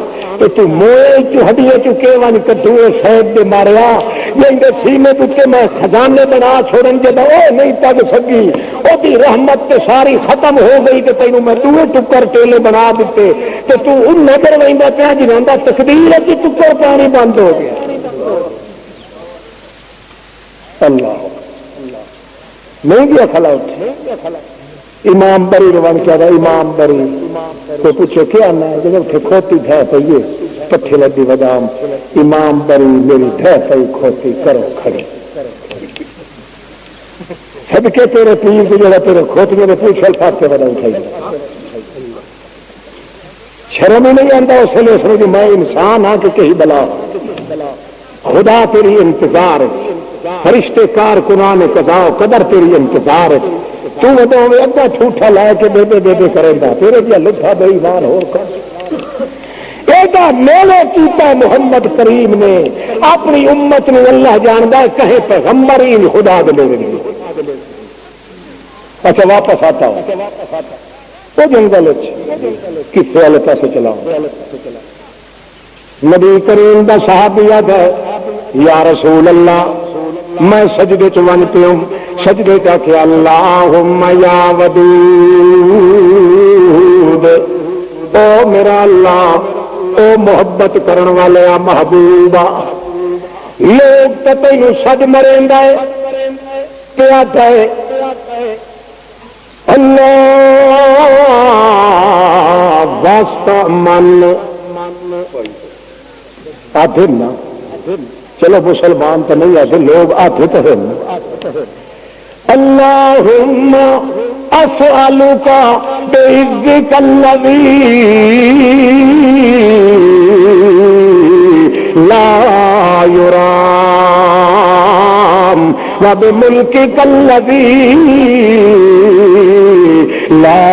تو موئے ہڈیے چکے ون کٹوے سید دے ماریا جن کے سینے کے میں خزانے بنا چھوڑن جب وہ نہیں تک سکی وہ رحمت تے ساری ختم ہو گئی کہ تینوں میں دوے ٹکر ٹیلے بنا دیتے تو تو ان نظر وہدا پیا جنہوں تقدیر ہے کہ ٹکر پانی بند ہو گیا. اللہ نہیں گیا کھلا اٹھے امام بری روان کیا رہا امام بری تو پوچھے کیا آنا ہے جب کہ کھوتی ڈھہ پئیے پٹھے لگی بدام امام بری میری ڈھہ پئی کھوتی کرو کھڑے صدقے تیرے پیر کو جڑا تیرے کھوتیوں نے پوچھل پھاٹ کے بڑا اٹھائی شرم ہی نہیں آتا اس لیے سمجھ میں انسان ہاں کہ کہیں بلا خدا تیری انتظار ہے فرشتے کارکنان قضا و قدر تیری انتظار ہے تو بتاؤ میں اگا ٹھوٹا لے کے بے بے کرے گا تیرے کیا لٹھا بے ایمان ہو ایڈا میلے کیتا محمد کریم نے اپنی امت نے اللہ جاندا ہے کہیں پیغمبر ہی خدا دے لے. اچھا واپس آتا ہوں وہ جنگل کس والے پاس چلاؤں نبی کریم دا صحابیت ہے یا رسول اللہ میں سجدے چ ونتے ہوں سجدے کا کہ اللہم یا ودود او میرا اللہ او محبت کرن والے محبوبا لوگ تو تینوں سج مریندا ہے کیا ہے اللہ واسطہ من آتے نا چلو مسلمان تو نہیں آتے لوگ آتے تو ہیں اللہم اسألک بعزک الذی لا یرام وبملکک الذی لا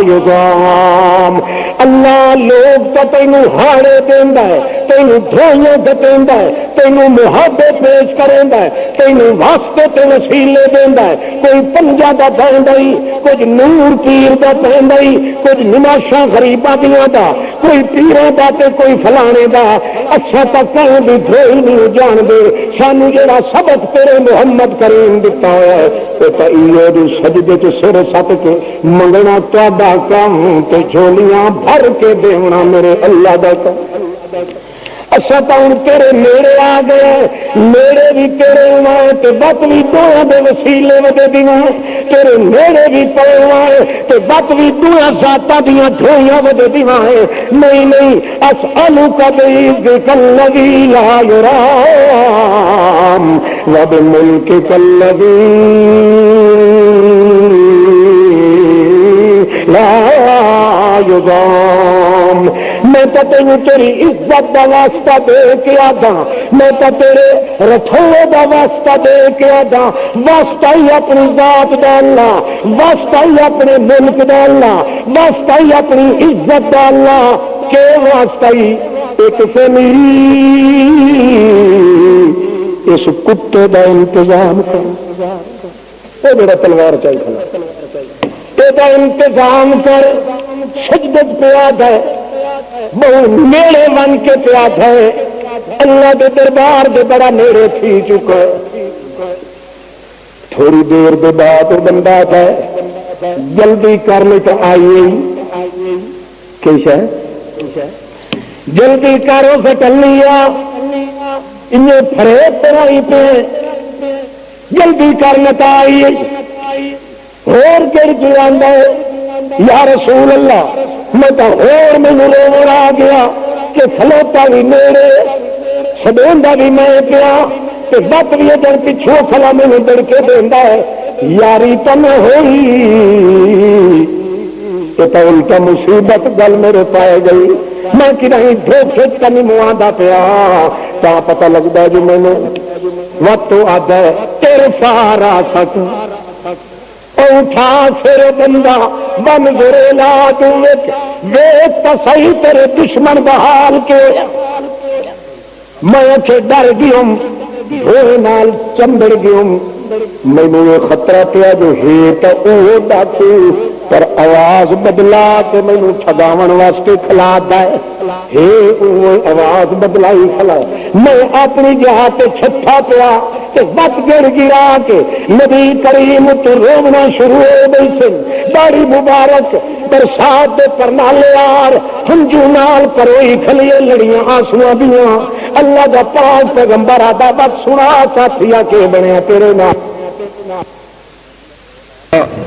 یضام. اللہ لوگ تو تینوں ہاڑے دینا ہے تینوں دھوئیاں دتیندا ہے تینوں محبت پیش کریندا ہے تینوں واسطے تے وسیلے دیندا ہے کوئی پنجا دا دیندا ہی کچھ نور پیر دا دیندا ہی کچھ نماشاں غریباں دیاں دا کوئی پیراں دا تے کوئی فلانے دا اچھا تک کہیں بھی دھوئی نہیں جان دے سانو جڑا سبق تیرے محمد کریم دتا ہوا ہے وہ تا ایو دی سجدے تے سر سٹ کے منگنا تہاڈا کام تے جھولیاں بھر کے دیونا میرے اللہ دا کام. اچھا تو ہوں تیرے نیڑے آ گئے نیڑے بھی تیرے ہوئے تو بت بھی دونوں دے وسیلے ودے دیاں تیرے نیڑے بھی پے ہوئے تو بت بھی دونوں ذاتاں دیاں ڈھوئیاں ودے دیاں نہیں نہیں اسألک بعزک الذی لا یرام وبملکک الذی لا یضام. میں تو تینوں تیری عزت دا واسطہ دے کے آدا میں تو تیرے رٹھوے دا واسطہ دے کے آدا واسطہ ہی اپنی ذات ڈالنا واسطہ ہی اپنے ملک ڈالنا واسطہ ہی اپنی عزت ڈالنا کہ واسطہ ہی ایک فنی اس کتے دا انتظام کر وہ میرا تلوار چاہیے دا انتظام کر سجدت پیاد ہے بہت نیڑے بن کے پیاد ہے اللہ کے دربار دے بڑا نیڑے تھی چکا تھوڑی دیر کے بعد وہ بندہ ہے جلدی کرنے تو آئیے کیسا جلدی کرو فٹل لیا انہیں فریب کرائی پہ جلدی کرنے تو آئیے اور کہڑ چلانا ہے یا رسول اللہ میں تو اور مینوں رو آ گیا کہ کھلوتا بھی میرے سدوندا بھی میں پیا کہ بت بھی ادھر پچھوں کھلا مینوں ڈر کے دینا ہے یاری تو نہ ہوئی کہ تو الٹا مصیبت گل میرے پائے گئی میں کہیں دھوکھے کنی مواندہ پیا تا پتہ لگتا جو میں نے وقت آدھا ہے تیرے سارا سک اٹھا سر بندہ بن گرے لا ویک تو صحیح تیرے دشمن بحال کے میں کہ ڈر گیوں دھوئے نال چمبڑ گیوں مینوں یہ خطرہ پیا جو ہے تو وہ ڈاکو پر آواز بدلا کے مینو ٹھگاون واسطے کھلا ہے آواز بدلائی کھلا میں اپنی جہاں تے چھٹا پیا وت گڑ گرا کے نبی کریم تو رونا شروع ہو گئی سن بڑی مبارک برسات دے پرنالے آر ہنجو نال پروئی کھلیے لڑیاں آنسواں دیاں اللہ دا پاک پیغمبر آدا بس سنا ساتھیا کے بنیا تیرے نام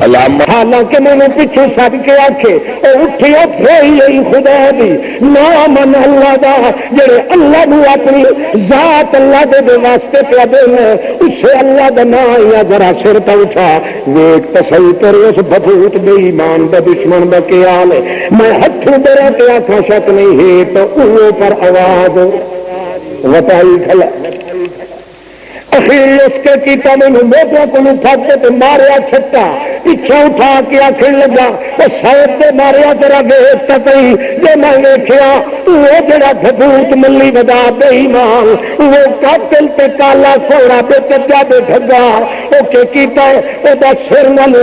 علامہ حالانکہ میں نے پیچھے سب کے آکھے اٹھی اٹھے خدا دی نام اللہ دا جڑے اللہ نو اپنی ذات اللہ دے واسطے پیا دینا اسے اللہ دا نام یا ذرا سر تے اٹھا ویکھ تے صحیح تیرے اس بھبوت بے ایمان دا دشمن دا کیا حال ہے میں ہتھوں تیرے تے آکھاں شک نہیں ہے تو اوہ پر آواز وتائی کھلا اخیر اس کے کیتا مینوں موٹوں کو پھڑ کے ماریا چھٹا پیچھے اٹھا کے آخر لگا وہ سائد سے ماریا تیرا ویخ تک جو میں ویخیا وہ جڑا بھبوت ملی ودا بے ایمان وہ قاتل تے کالا سوڑا پہ چجا دے ڈھگا وہ کیتا ہے وہ سر نال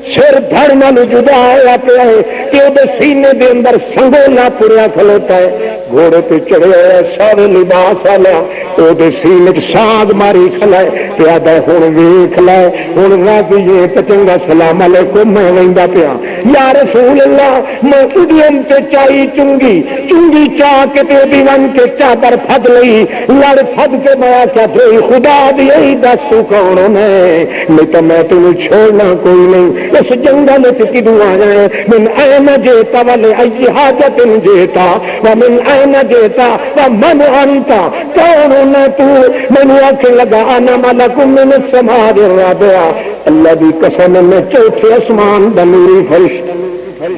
سر دھڑ نال جدا ہوا پیا ہے کہ وہ سینے دے اندر سنگولا پوریا کھلوتا ہے گھوڑے پہ چڑھے ہوئے سارے لباس والا وہ سینے ساگ ماری کھلائے پیادا ہوں ویخ لائے ہوں راضی تو چنگا السلام علیکم میں لینا پیا یا رسول اللہ میں ادیم تے چائی چنگی چاہ کے تے ون کے چادر پھد لئی لڑ پھد کے میں کیا تھی خدا دی دس تو کون نہیں تو میں تینوں چھوڑنا کوئی نہیں اس جنگل کدو آ جائے من این جیتا والے ای حاجت جیتا ومن این جیتا ومن انتا کون تو مینو آخ لگا انا ملک من السماء الرابعہ اللہ دی قسم میں چوتھے آسمان دا نوری فرشتہ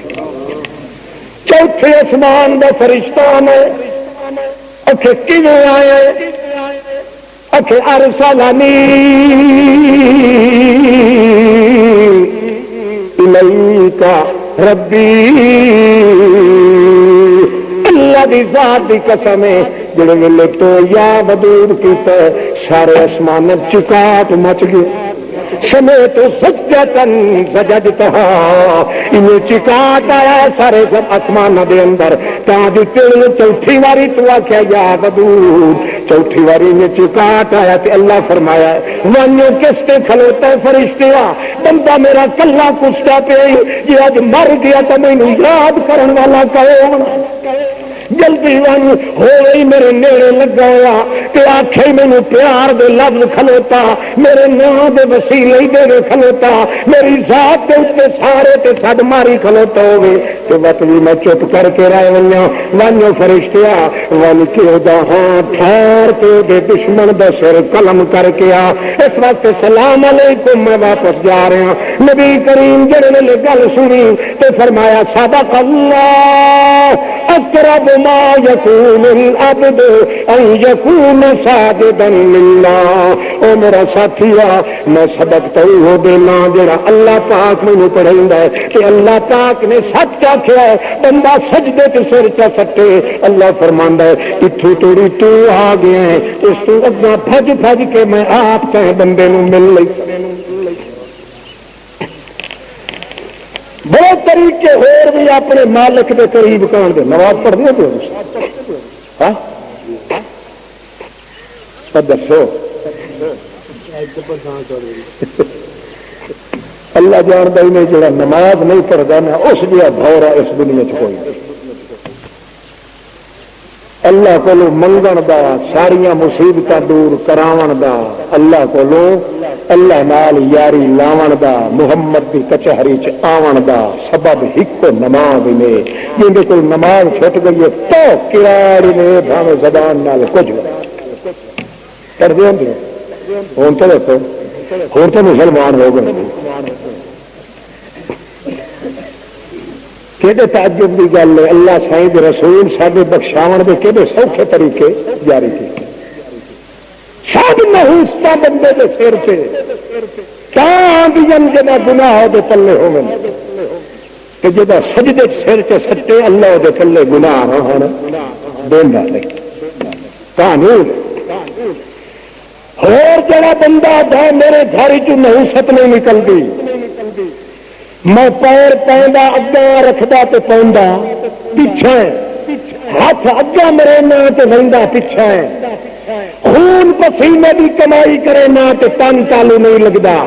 چوتھے آسمان دا فرشتہ میں اکھے کیویں آئے اکھے ارسلنی الیکا ربی اللہ دی ذات دی قسم ہے جڑے ویلے تو یا بدور کیتا سارے آسمان چکاٹ مچ گئے سمیت سجدن سجدتہا انہیں چکاٹ آیا سارے سب آسمان دے اندر تاں دی چوتھی واری تو آکھیا یا بدور چوتھی واری انہیں چکاٹ آیا تے اللہ فرمایا وانیوں کس تے کھلوتا ہے فرشتیا بندہ میرا کلا کشتا پہ یہ آج مر گیا تو میں یاد کرن والا کہو جلدی ون ہوئی میرے نیڑے لگا ہوا کہ آخے مینو پیار دے لفظ کھلوتا میرے نام دے وسیلے دے کھلوتا میری ذات دے اتنے سارے تے سڈ ماری کھلوتا ہوگی تو بت بھی میں چپ کر کے رہ ونو فرشتیا ون کے ہاں ٹھہر کے دے دشمن دا سر قلم کر کے آ اس وقت سلام علیکم میں واپس جا رہا نبی کریم جڑے نے گل سنی تو فرمایا صدق اللہ اقرب ما یکون العبد ان یکون ساجدا للہ او میرا ساتھیا میں سبق تو ہو دینا جڑا اللہ پاک مینوں پڑھایندا ہے کہ اللہ پاک نے سچ آکھیا ہے بندہ سجدے تے سر چا سٹے اللہ فرماندا ہے اتھوں توڑی تو آ گیا ہے اس تو اگا بھج بھج کے میں آپ تے بندے نوں مل لئی بہت طریقے اور بھی اپنے مالک کے قریب کان دے نماز پڑھنے دو ہاں دسو اللہ جانتا ہی نہیں جڑا نماز نہیں پڑھتا نا اس جہاں بھورا اس دنیا چ کوئی اللہ کو منگن دا ساریاں مصیبتاں دور کراون دا اللہ کو اللہ نال یاری لاون دا محمد کی کچہری چ آون دا سبب ایک نماز نے جن کو نماز چھٹ گئی ہے تو کراڑی نے بھاوے زبان نال کچھ کر دیں گے ہوں تو دیکھو ہوں تو مسلمان ہو گئے کہ تعجب کی گل ہے اللہ سائیں رسول سارے بخشاون کے کہڑے سوکھے طریقے جاری کیے سب نحوستا بندے کے سر سے جنا گناہ دے پلے ہو گئے کہ جا سجدے سر سے سٹے اللہ دے پلے گناہ نہ ہونا دینا قانون اور جڑا بندہ ہے میرے گھر چ نحوست نہیں نکلتی میں پیر پیندا اگاں رکھدا تے پوندا پیچھے، ہاتھ اگاں مرینا تے ویندا پیچھے، خون پسینے دی کمائی کرے نہ تے تن چالو نہیں لگدا،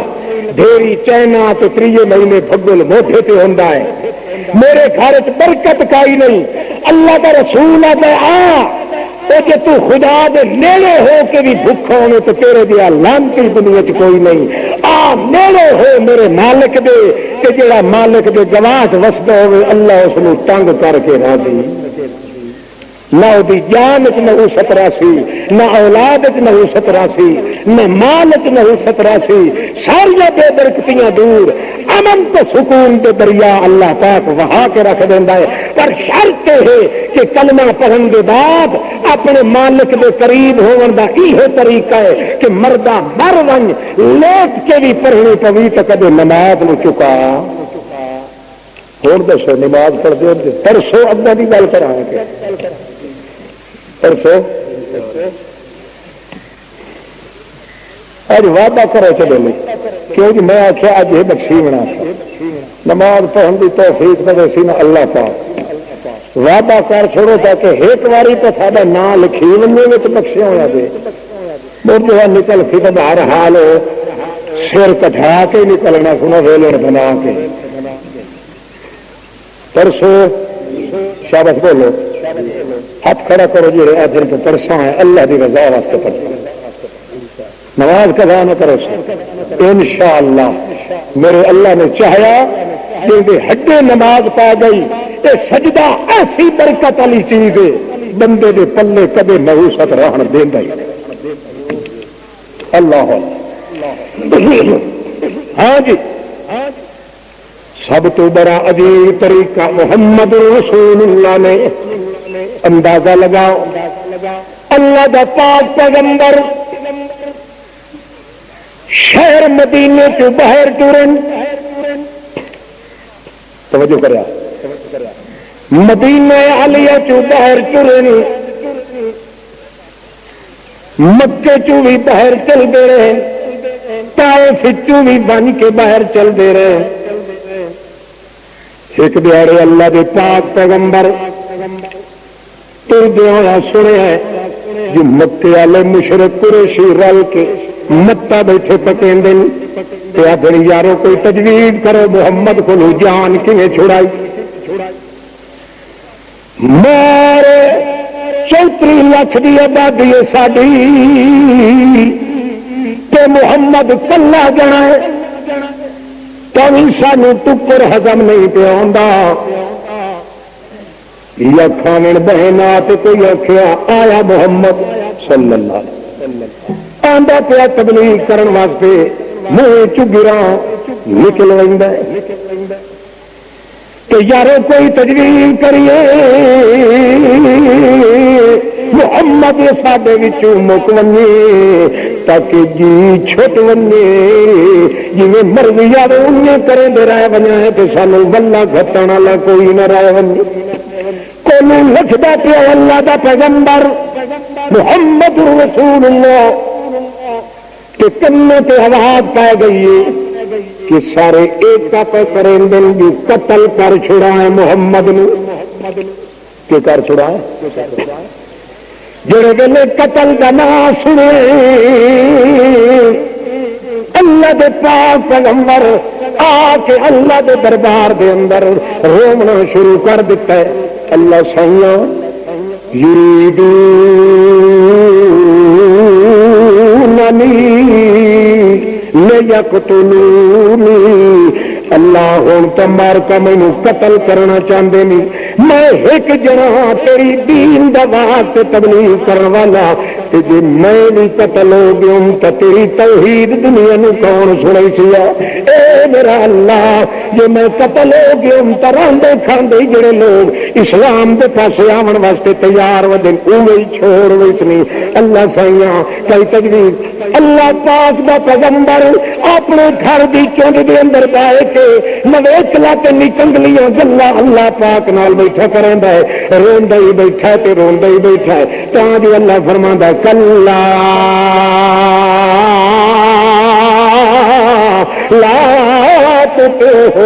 ڈھیری چینا تے 3 مہینے بھگل موٹے تے ہوندا ہے، میرے گھر چ برکت کائی نہیں۔ اللہ کا رسول آتا آ کہ تو خدا دے نیڑے ہو کے بھی بھوکا ہونے تو تیرے دیا لانتی دنیا چ کوئی نہیں، آ نیڑے ہو میرے مالک دے کہ جڑا مالک دے گواٹ وسدا ہوئے اللہ اس نو تنگ کر کے راضی، نہ وہ جان چ نحوست راسی، نہ اولاد چ نحوست راسی، نہ مال چ نحوست راسی، ساریا بے برکتیاں دور، امن تو سکون کے دریا اللہ پاک وہا کے رکھ دینا ہے، پر شرط ہے کہ کلمہ پڑھن کے بعد اپنے مالک کے قریب ہون دا یہ طریقہ ہے کہ مردہ مر ون لیٹ کے بھی پڑھنی پوی تو کدے نماز نو چکا ہوں دسو نماز پڑھتے ہوتے پرسوں اگاں کی گل کرا کے پرسوں اج وعدہ کرو چلو نہیں کیونکہ میں آخیا اج یہ بخشی بنا نماز پڑھن کی توفیق دے سی نا اللہ پاک، وعدہ کر چھوڑو تاکہ ایک باری تو سارا نام لکھی ونجے بخشیا ہوا دے مر جو نکل سی تو ہر حال سر کٹھا کے نکلنا سنو ویلڑ بنا کے پرسوں شابش بولو ہاتھ کھڑا کرو جی دن تو پرساں ہے اللہ کی رضا واسطے پڑھو نماز قضا نہ کرو انشاءاللہ میرے اللہ نے چاہیا کہ ہڈے نماز پا گئی تے سجدہ ایسی برکت والی چیز ہے بندے دے پلے کدے نحوست رہن دیندا ہی اللہ ہاں جی سب تو بڑا عجیب طریقہ محمد رسول اللہ نے اندازہ لگاؤ اللہ دا پاک پیغمبر شہر مدینے تو باہر ٹورن توجہ کریا مدینہ عالیہ چو باہر ٹورن مکے چو بھی باہر چل دے رہے طائف چو بھی بن کے باہر چل دے رہے ایک دیہڑے اللہ دے پاک پیغمبر ٹردے ہوا سنے ہیں جو مکے والے مشرک قریشی رل کے متا بیٹھے پکیں دن تے آخر یارو کوئی تجویز کرو محمد کو جان کیویں چھڑائی مارے 34 لاکھ کی آبادی ہے ساری تے محمد کلا جنا ہے کبھی سانو ٹکر ہزم نہیں پیا یا کھانے بہنا تو کوئی آخیا آیا محمد صلی اللہ علیہ وسلم آندا پیا تبلیغ کرن واسطے منہ چگرا نکل ویندا کہ یارو کوئی تجویز کریے محمد ساڈے وچوں مک ونے تاکہ جی چھٹ ونے جویں مرضی یار انہیں کریں دے رہ وجا ہے کہ سانو گلا گھٹن والا کوئی نہ رہ ونے کوئی لکھدا پیا اللہ دا پیغمبر محمد رسول اللہ کہ کنے تے آواز پا گئی ہے کہ سارے ایک پہ کریں دن بھی قتل کر چھڑا ہے محمد نو کہ کر چھڑا ہے جڑے ویلے قتل کا نام سنے اللہ دے پاک پیغمبر آ کے اللہ دے دربار دے اندر رومنا شروع کر دیتا ہے اللہ سائیاں لیقتلونی اللہ ہوں تو مار کا مینو قتل کرنا چاہتے نہیں میں ایک جنا تیری دین دا واسطے تبلیغ کرنے والا جی میں بھی قتل ہو گیا تو تیری توحید دنیا نو کون سنائی سیا اے میرا اللہ جی میں قتل ہو گیا تو راندے کھاندے جڑے لوگ اسلام دے پاسے آون واسطے تیار و دن اوہی چھوڑ وچ نہیں اللہ سائیاں کئی تجویز اللہ پاک دا پیغمبر اپنے گھر دی چونڈ دے اندر پائے کے نویچلا تے نکنگلیاں گلا اللہ پاک نال بیٹھا کریندا ہے روندا ہی بیٹھا تے روندا ہی بیٹھا ہے تاں جو اللہ فرماندا کلا لا تطعه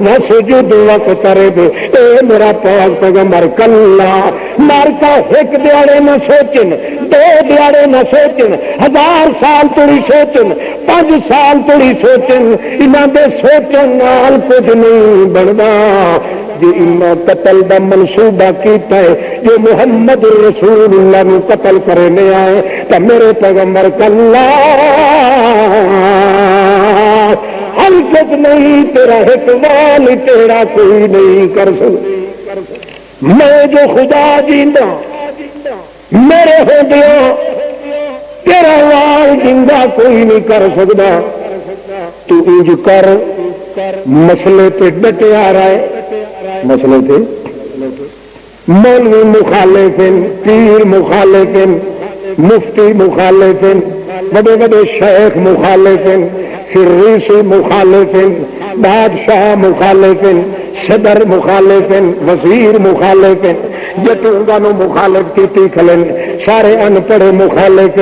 واسجد واقترب، اے میرا پاک پیغمبر کلا مر کا ایک دیاڑے نہ سوچن، دو دیاڑے نہ سوچن، 1000 سال توڑی سوچن، 5 سال توڑی سوچن، انہاں دے سوچن نال کچھ نہیں بننا۔ جی انہاں قتل دا منصوبہ کیتا ہے، جو محمد رسول اللہ نو قتل کرنے آئے تو میرے پیغمبر کلا حرکت نہیں، تیرا ایک وال تیرا کوئی نہیں کر سکتا۔ میں جو خدا جیندا میرے ہوندیاں تیرا وال زندہ کوئی نہیں کر سکتا۔ تو انج کر، مسئلے پہ ڈٹیا رہے، مسئلے پہ مولوی مخالف، پیر مخالف، مفتی مخالف، بڑے بڑے شیخ مخالف، فریسی مخالف، بادشاہ مخالف، صدر مخالف، وزیر مخالف، جتوں مخالف کی کھلن، سارے ان پڑھے مخالف،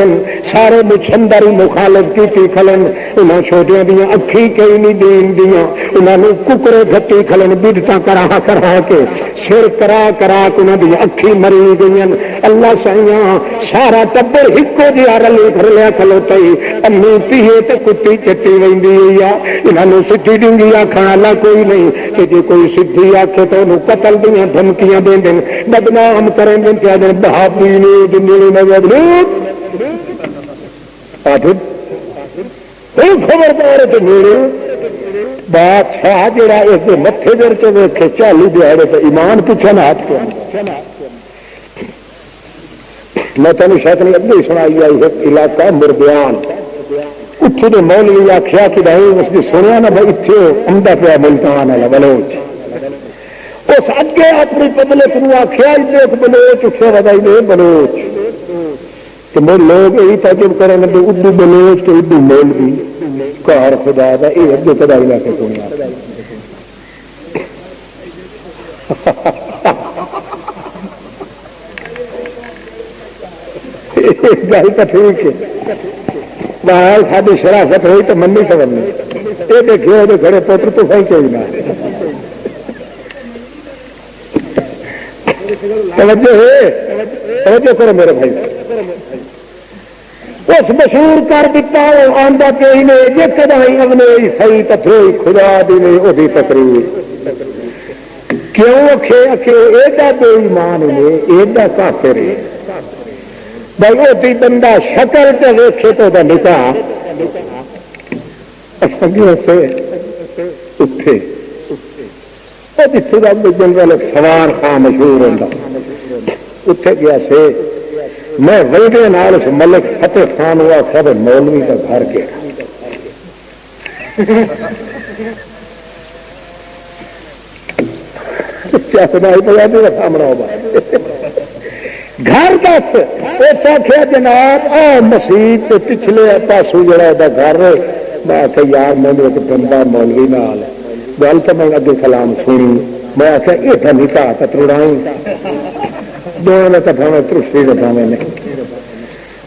سارے مچھندری مخالف کی کھلن، انہاں چھوٹیاں دیاں اکھی کئی نہیں دین دیاں، انہاں نو ککڑے گھٹی کھلن، بدعتاں کرا کے سر کرا کے انہاں دی اکھی مری گئیاں۔ اللہ سائیاں سارا ٹبر ہکو جہا رلی پھرلیا کھلوتا ہی، امی پیے تے کتی چٹی ویندی ہوئی آ، انہاں نو سدھی ڈنگی آکھن والا کوئی نہیں، کہ جے کوئی سدھی آکھے تو انہوں قتل دیاں دھمکیاں دیں دیں، بدنام کریں دیں کہ آدھیں بہابی نے دنیا نظر خبردار تو میرے بادشاہ جڑا اس کے متے در چوکھے 40 دیہڑے پہ ایمان پیچھے نہ ہاتھ کے میں تینوں شاید نہیں اگے سنائی آئی ایک علاقہ مردیان، اتنے کے مولوی آخیا کہ بھائی اس نے سنیا نا بھائی اتنے عمدہ پیا ملتان والا بلوچ، اس اگے اپنی پبلک نو آخیا ایک بلوچ اٹھے بدائی دے بلوچ، کہ میرے لوگ یہی تعجب کریں گے اردو بلوچ تو اردو مولوی کار خدا دا یہ اگے کدائی لا کے سنیا۔ گل تو ٹھیک ہے، بہرحال ساری شرافت ہوئی تو منی سمجھنی، یہ دیکھیے وہ گھڑے پوتر تو صحیح کوئی نہ توجہ ہے، توجہ کرو میرے بھائی، اس مشہور کر دیتا آندا پہ ہی نے یہ کدائی اگلے صحیح تھے خدا دی نے وہی تقریر کیوں اکھے اکھے ایڈا بے ایمان نے ایڈا کافر ہے بھائی وہ بندہ شکل سے ویکھے تو دا نکاح سنگیوں سے اٹھے جتنے کا جنرل سوار خان مشہور ہوتا اٹھے گیا سے میں ویڈے نال اس ملک فتح خان ہوا سب مولوی کا گھر گیا سنائی پہ سامنا ہوگا گھر دس اس آخیا جناب آ مسیح کے پچھلے پاسو جڑا گھر میں آخیا یار میں ایک بندہ مولوی نال گل تو میں اگے سلام سنی میں آخیا یہ نکاح تو تروڑائی دونوں دفعہ ترسی دفعہ میں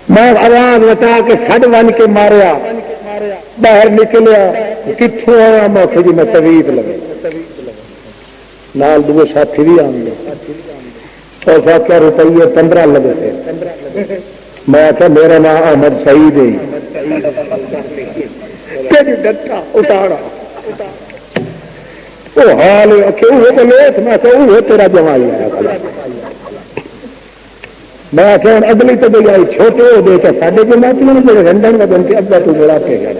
میں آواز بتا کے سڈ ون کے ماریا باہر نکلیا کتوں آیا میں آخیا جی میں طویل لگے نال دو ساتھی بھی آ گئے اور آخیا روپیے 15 لگے تھے میں آخیا میرا نام احمد سعید ہے اتارا وہ حال بلوچ میں وہ تیرا جمائی آیا میں آخیا ہوں اگلی تو بھائی آئی چھوٹے ہو گئے تو سارے جماعت میں میرے رنڈن کا بنتے اگا تو جڑا کے گیا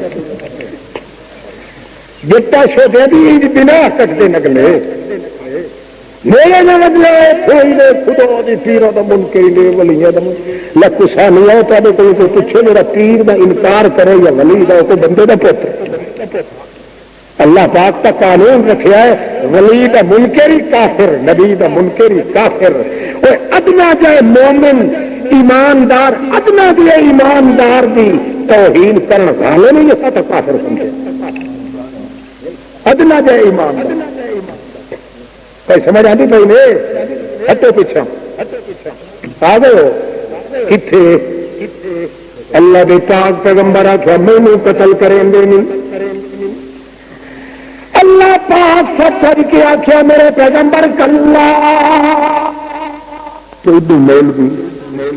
جتا چھوٹے بھی بنا سکتے نکلے میرے نہ بدلا خدا دی پیروں کا منکری نے ولیاں کا لکسا نہیں آؤ تے کوئی پوچھے میرا پیر کا انکار کرے یا ولی کا کوئی بندے کا پتر اللہ پاک کا قانون رکھا ہے ولی کا منکری کافر نبی کا منکری کافر اور ادنا جائے مومن ایماندار ادنا بھی ایماندار دی توہین کرن والے نہیں ایسا تو کافر سمجھے ادنا جائے ایماندار کوئی سمجھ آتی پی نے ہٹو پیچھا آ گئے کتنے اللہ کے پاک پیغمبر آخیا مینو قتل کریں گے نہیں پاک سچ کے آخیا میرے پیغمبر کلا تو ادو میل بھی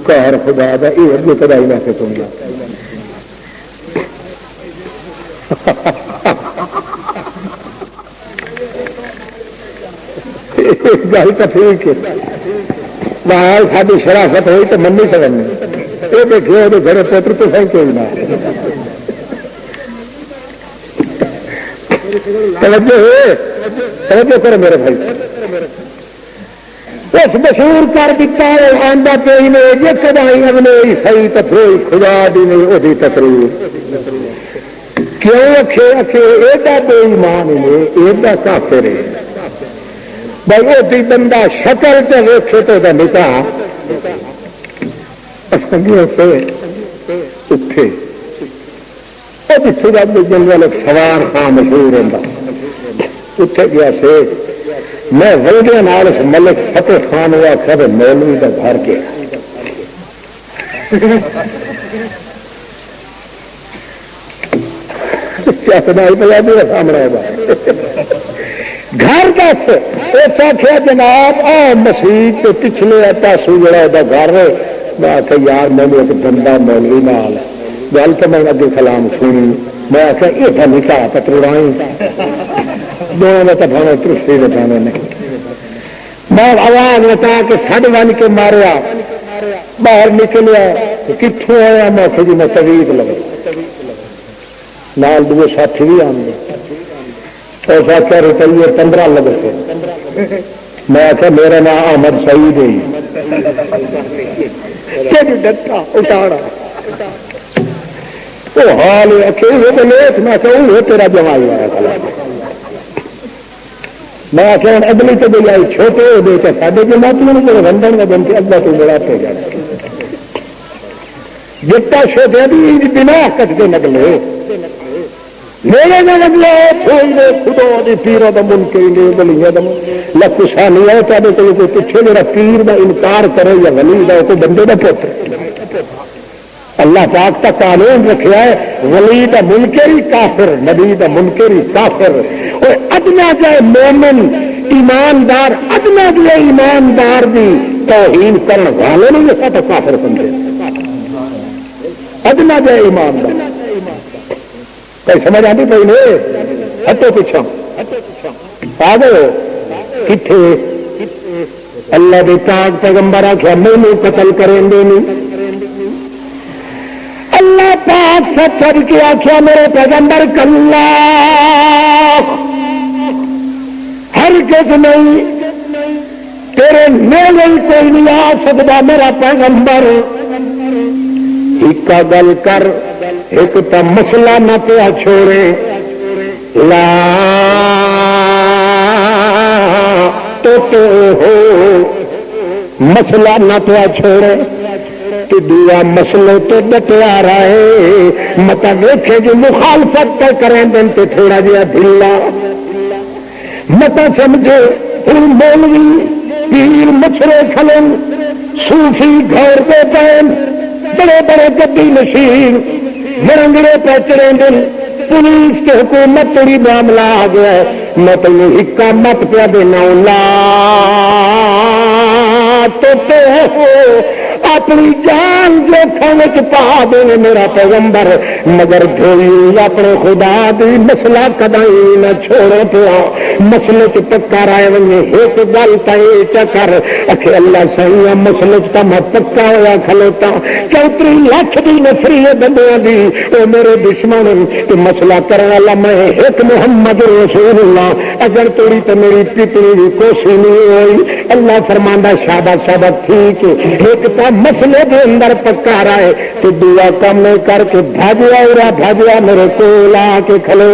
قہر خدا دا یہ اگے کدائی نہ کہ تم گل تو ٹھیک ہے ساری شرافت ہوئی تو منی سکیں یہ دیکھیے وہ گھر پوتر تو صحیح کیوں نہ توجہ کرو میرے بھائی اس مشہور کر دیتا ہے آندہ پہ نے یہ کدائی اگلے صحیح تفریح خدا دی نہیں وہی تقریر کیوں اکھے اکھے ایڈا بے ایمان ہے ایڈا کافر ہے بھائی وہ بندہ شکل سے ویکھے تو نکاح سے اٹھے جتنے جب جنگل سوار خان مشہور ہوتا اتنے گیا سے میں ولدے نال اس ملک فتح خان ہوا کب مولوی کا گھر کے سامنے گھر دس اس آخیا جناب آ مسیح کے پچھلے پاسو جڑا وہ گھر ہے میں آخیا یار مینو ایک بندہ مولوی نال گل تو میں اگے سلام سنی میں آخیا یہ نکاح پتروڑائی دونوں میں تو بھاوے ترستی بچانے نہیں میں آواز بتا کے سڈ بن کے ماریا باہر نکلیا کتوں آیا میں آخیا جی میں طویل لگا نال دو ساتھی بھی آنے اس آخیا روپیے 15 لگے میں آخیا میرا نام احمد سعید ہے وہ حال میں تیرا جمائی آیا میں آخیا اگلی تو بھی آئی چھوٹے ہو گئے سارے جماعتوں نے جو رندن میں بن کے اگلا تو میرا پہ جانا جتا چھوٹے بھی بنا کٹ کے نکلے میرے نہ لگے خدا دی پیروں کا من کے گلیاں لکسا نہیں ہے چاہے کوئی پیچھے میرا پیر کا انکار کرے یا ولی کا کوئی بندے کا پتر اللہ پاک کا قانون رکھا ہے ولی کا منکری کافر نبی کا منکری کافر اور ادنا جائے مومن ایماندار ادنا جائے ایماندار بھی توہین کرنے والے نہیں جیسا تو کافر بندے ادنا جائے ایماندار کوئی سمجھ آتی کوئی نہیں ہٹو پیچھا آ گئے کتنے اللہ کے پاک پیغمبر آخیا مینو قتل کریں گے نہیں اللہ پاک سچ کے آخیا میرے پیغمبر کلا ہرگز نہیں تیرے میلے کوئی نہیں آ سکتا میرا پیغمبر ایک گل کر ایک تو مسئلہ نہ پیا چھوڑے لا تو ہو مسئلہ نہ پیا چھوڑے تو دعا مسئلے تو ڈٹیا رہے مت ویکھے جو مخالفت کریں دن تو تھوڑا جہا ڈھیلا مت سمجھے مولوی پیر مچھرے کھلن صوفی گھر دے پین بڑے بڑے گڈی نشین مرنگڑے پیچڑے دن پولیس کے حکومت تیری معاملہ آ گیا ہے میں تمہیں ہکا مت پیا دینا لا تو اپنی جان جوکھم پا دے میرا پیغمبر مگر دھوئی اپنے خدا دی مسئلہ کدائی نہ چھوڑے پیا مسئلے چ پکا رائے ونے ایک گل تے چکر اکھے اللہ صحیح مسئلے چ میں پکا ہوا کھلوتا 34 لاکھ دی نفری بندیاں دی او میرے دشمن تے مسئلہ کرنے والا میں ایک محمد رسول اللہ اگر توڑی تے میری پتری دی کوشش نہیں ہوئی اللہ فرماندا شاباش شاباش ٹھیک ہے ایک تو مسئلے کے اندر پکا رہا ہے تو دعا کم کر کے بھاجیا میرے کو لا کے کھلو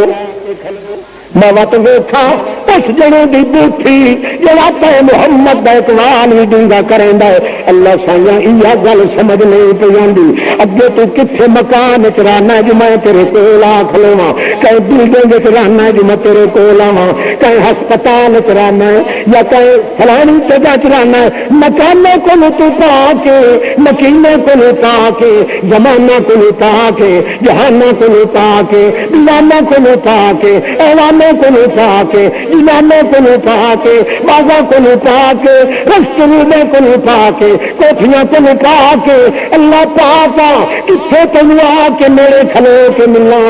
میں وت ویکھا اس جنے دی بوٹھی جڑا تے محمد دا اقبال بھی ڈنگا کریندا ہے اللہ سائیاں یہ گل سمجھ نہیں پئی آندی اگے تو کتھے مکان وچ رہنا جو میں تیرے کول آ کھلواں کہیں بلڈنگ وچ رہنا جو میں تیرے کول آواں کہیں ہسپتال وچ رہنا ہے یا کہیں فلانی جگہ وچ رہنا ہے مکانوں کو تو پا کے مکینوں کو پا کے زمانہ کو پا کے جہانوں کو پا کے دیوانوں کو پا کے ایوانوں کو پا کے اماموں کو پا کے بازوں کو پا کے رستروبوں کو پا کے کوٹھیاں کو پا کے اللہ پاکا کتنے تینوں آ کے میرے کھلو کے ملا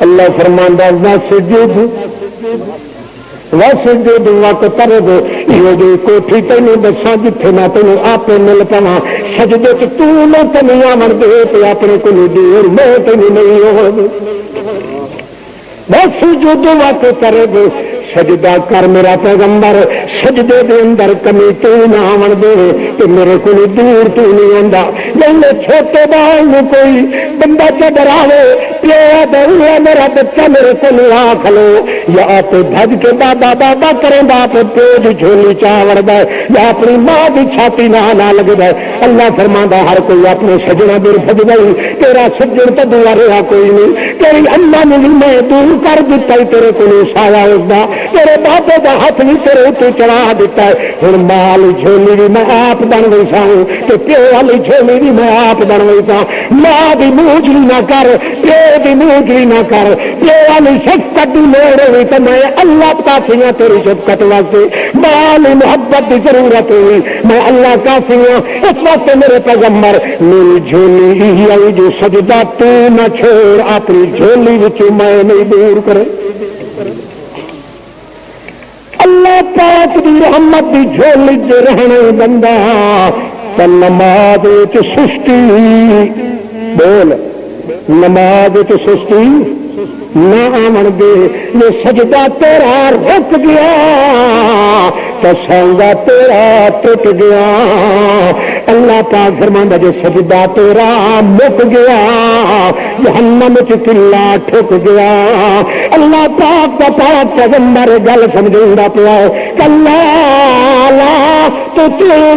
اللہ فرماندا وسجد واقترب یہ جو کوٹھی تینوں دساں جتھے نہ تینوں آپ مل پواں سجدے تے تو نہ تینوں آمن دے تے اپنے کول دور میں تینوں نہیں ہو وسجد واقترب سجدہ کر میرا پیغمبر سجدے دے اندر کمی تو نہ آون دے کہ میرے کو دور تو نہیں آندا جلے چھوٹے بال نو کوئی بندہ چ ڈراوے پیو دے میرا بچہ میرے کو آ کھلو یا آپ بھج کے بابا بابا کریں باپ پیو دی جھولی چا وڑدا یا اپنی ماں دی چھاتی نہ لگدا اللہ فرماندا ہر کوئی اپنے سجنا دور بھج گئی تیرا سجن تے دور رہا کوئی نہیں تیری اللہ نے میں دور کر دتا تیرے کو سایہ اس دا تیرے بابے کا ہاتھ بھی تیرے اتنے چڑھا دیتا ہے ہوں مال جھولی بھی میں آپ بن گئی سا تو پیو والی جھولی بھی میں آپ بن گئی سا ماں بھی موجری نہ کر پیو بھی موجری نہ کر پیو والی شفقت کی لوڑ ہوئی تو میں اللہ کافی ہوں تیری شفقت واسطے مال محبت کی ضرورت ہوئی میں اللہ کافی ہوں اس وقت میرے پیغمبر میری جھولی ہی آئی جو سجدہ تو نہ چھوڑ اپنی جھولی میں نہیں دور کرے اللہ پاک دی رحمت دی جھولی جو رہنے بندہ تو نماز سستی بول نماز سستی نہ آمن دے یہ سجدہ تیرا رک گیا تو سونگا تیرا ٹوٹ گیا اللہ پاک فرماندا جو سجدہ تیرا مک گیا جہنم وچ قلعہ ٹھک گیا اللہ پاک دا پاک پیغمبر گل سمجھاوندا پیا کلا لا تو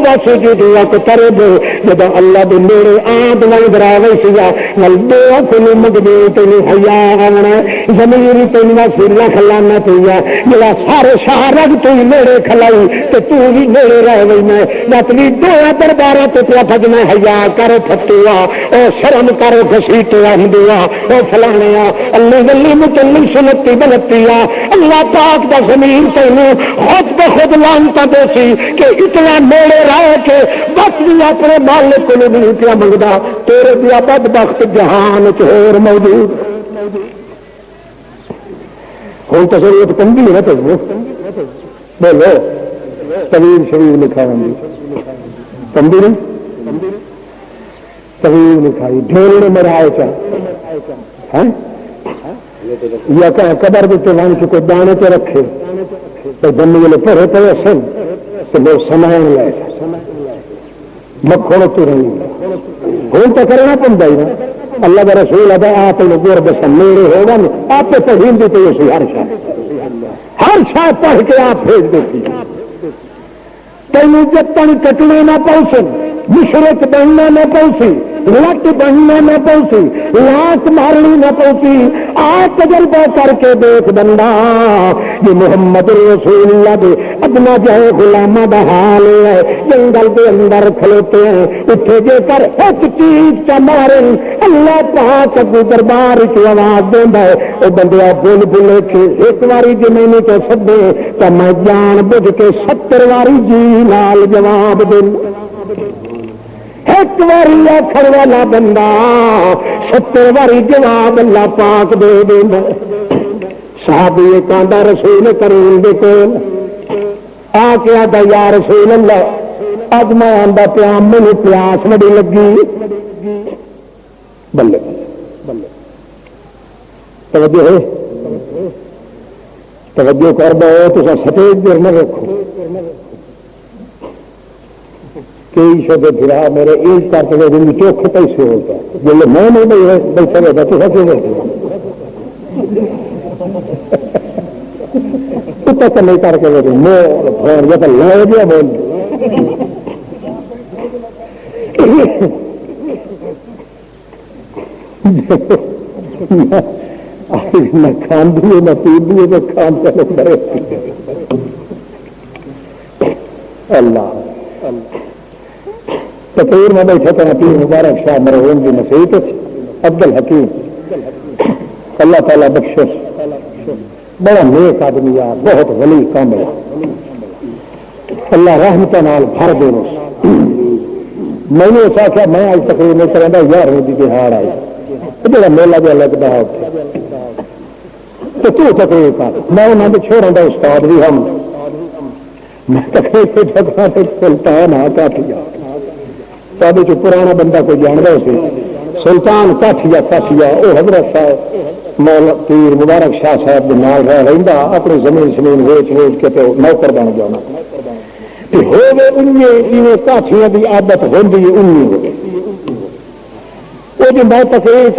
وسجد واقترب جب اللہ دے نیڑے آند وانگ راوے سیا ول دو کل مگدے تینوں حیا آونا زمین تینوں سر رکھ لانا پیا جڑا سارے شہر تو نیڑے کھلائی تے تو بھی نیڑے رہ گئی میں نتلی دو دربار تے پیا بھجنا حیا کر پھٹوا او شرم کر گھسیٹا ہندیا او فلانیا اللہ گلی متلی سنتی بلتیا اللہ پاک دا زمین تینوں خود بخود لانتا دے سی کہ اتنا نیڑے رہ کے بس بھی اپنے مالک کو نہیں پیا منگدا تیرے دیا بدبخت جہان چ ہور موجود ہوں تو ضرورت کم بھی ہے تو بولو طویل شریف لکھا ہوں کم بھی نہیں طویل لکھائی ڈھول نے مرائے چاہ یا کہ قبر دیتے ون کے کوئی دانے چ رکھے تو جن ویلے پڑھے پہ سن تو لوگ سمان لے مکھڑ تو رہی ہوں تو کرنا پڑتا ہی نا اللہ کا رسول ادا آپ گور بسن میرے ہوگا نا آپ تو ہندی تو اسی ہر شاہ پڑھ کے آپ بھیج دیتی تینوں جتن کٹنے نہ پہنچن مشرق بننا نہ پہنچی لٹ بننا نہ پہنچی لاک مارنی نہ پہنچی آپ تجربہ کر کے دیکھ بندہ یہ محمد رسول اللہ دے ادنا جائے غلامہ دا حال ہے جنگل کے اندر کھلوتے ہیں اٹھے جے کر ایک چیز کا مارن اللہ پاک ابو دربار کی آواز دیندا ہے او بندیا بول بولے کہ ایک واری جی میں نے تو سدے تو میں جان بجھ کے 70 واری جی نال جواب دوں ایک واری آخر والا بندہ 70 واری جواب اللہ پاک دے دینا صحابی کاندا رسول کریم دے کول آ کے آدا یا رسول اللہ اج میں آندا پیا مینوں پیاس بڑی لگی بلے بلے توجہ کر دو تو سٹیج پر نہ رکھو کئی شبے پھرا میرے ایک کر کے دن چوکھے پیسے ہوتا ہے جب میں نہیں بیٹھا رہتا تو سچے رہتے کتا کلے کر کے مول فون جب لے گیا بول نہ کھاندی نہ پیندی نہ کھان چلے کرے اللہ تقریر میں بیٹھا تھا پیر مبارک شاہ مرحوم کی نصیحت عبد الحکیم اللہ تعالیٰ بخشش بڑا نیک آدمی ہے بہت ولی کامل اللہ رحمت نال بھر دے میں نے آخیا میں آج تقریر نہیں کرا 11ویں کی دہاڑ آئی جا میلہ جہا لگتا ہے تو تقریر کر میں انہوں نے چھوڑا دا استاد بھی ہم میں تقریر جگہ سلطان ہاں کاٹیا سب پرانا بندہ کوئی جانتا سی سلطان کاٹیا وہ حضرت صاحب مولا پیر مبارک شاہ صاحب کے نال رہتا اپنی زمین شمین ویچ کے تو نوکر بن جانا ہوئے کاٹیاں کی عادت ہوتی ہے وہ جو میں تقریر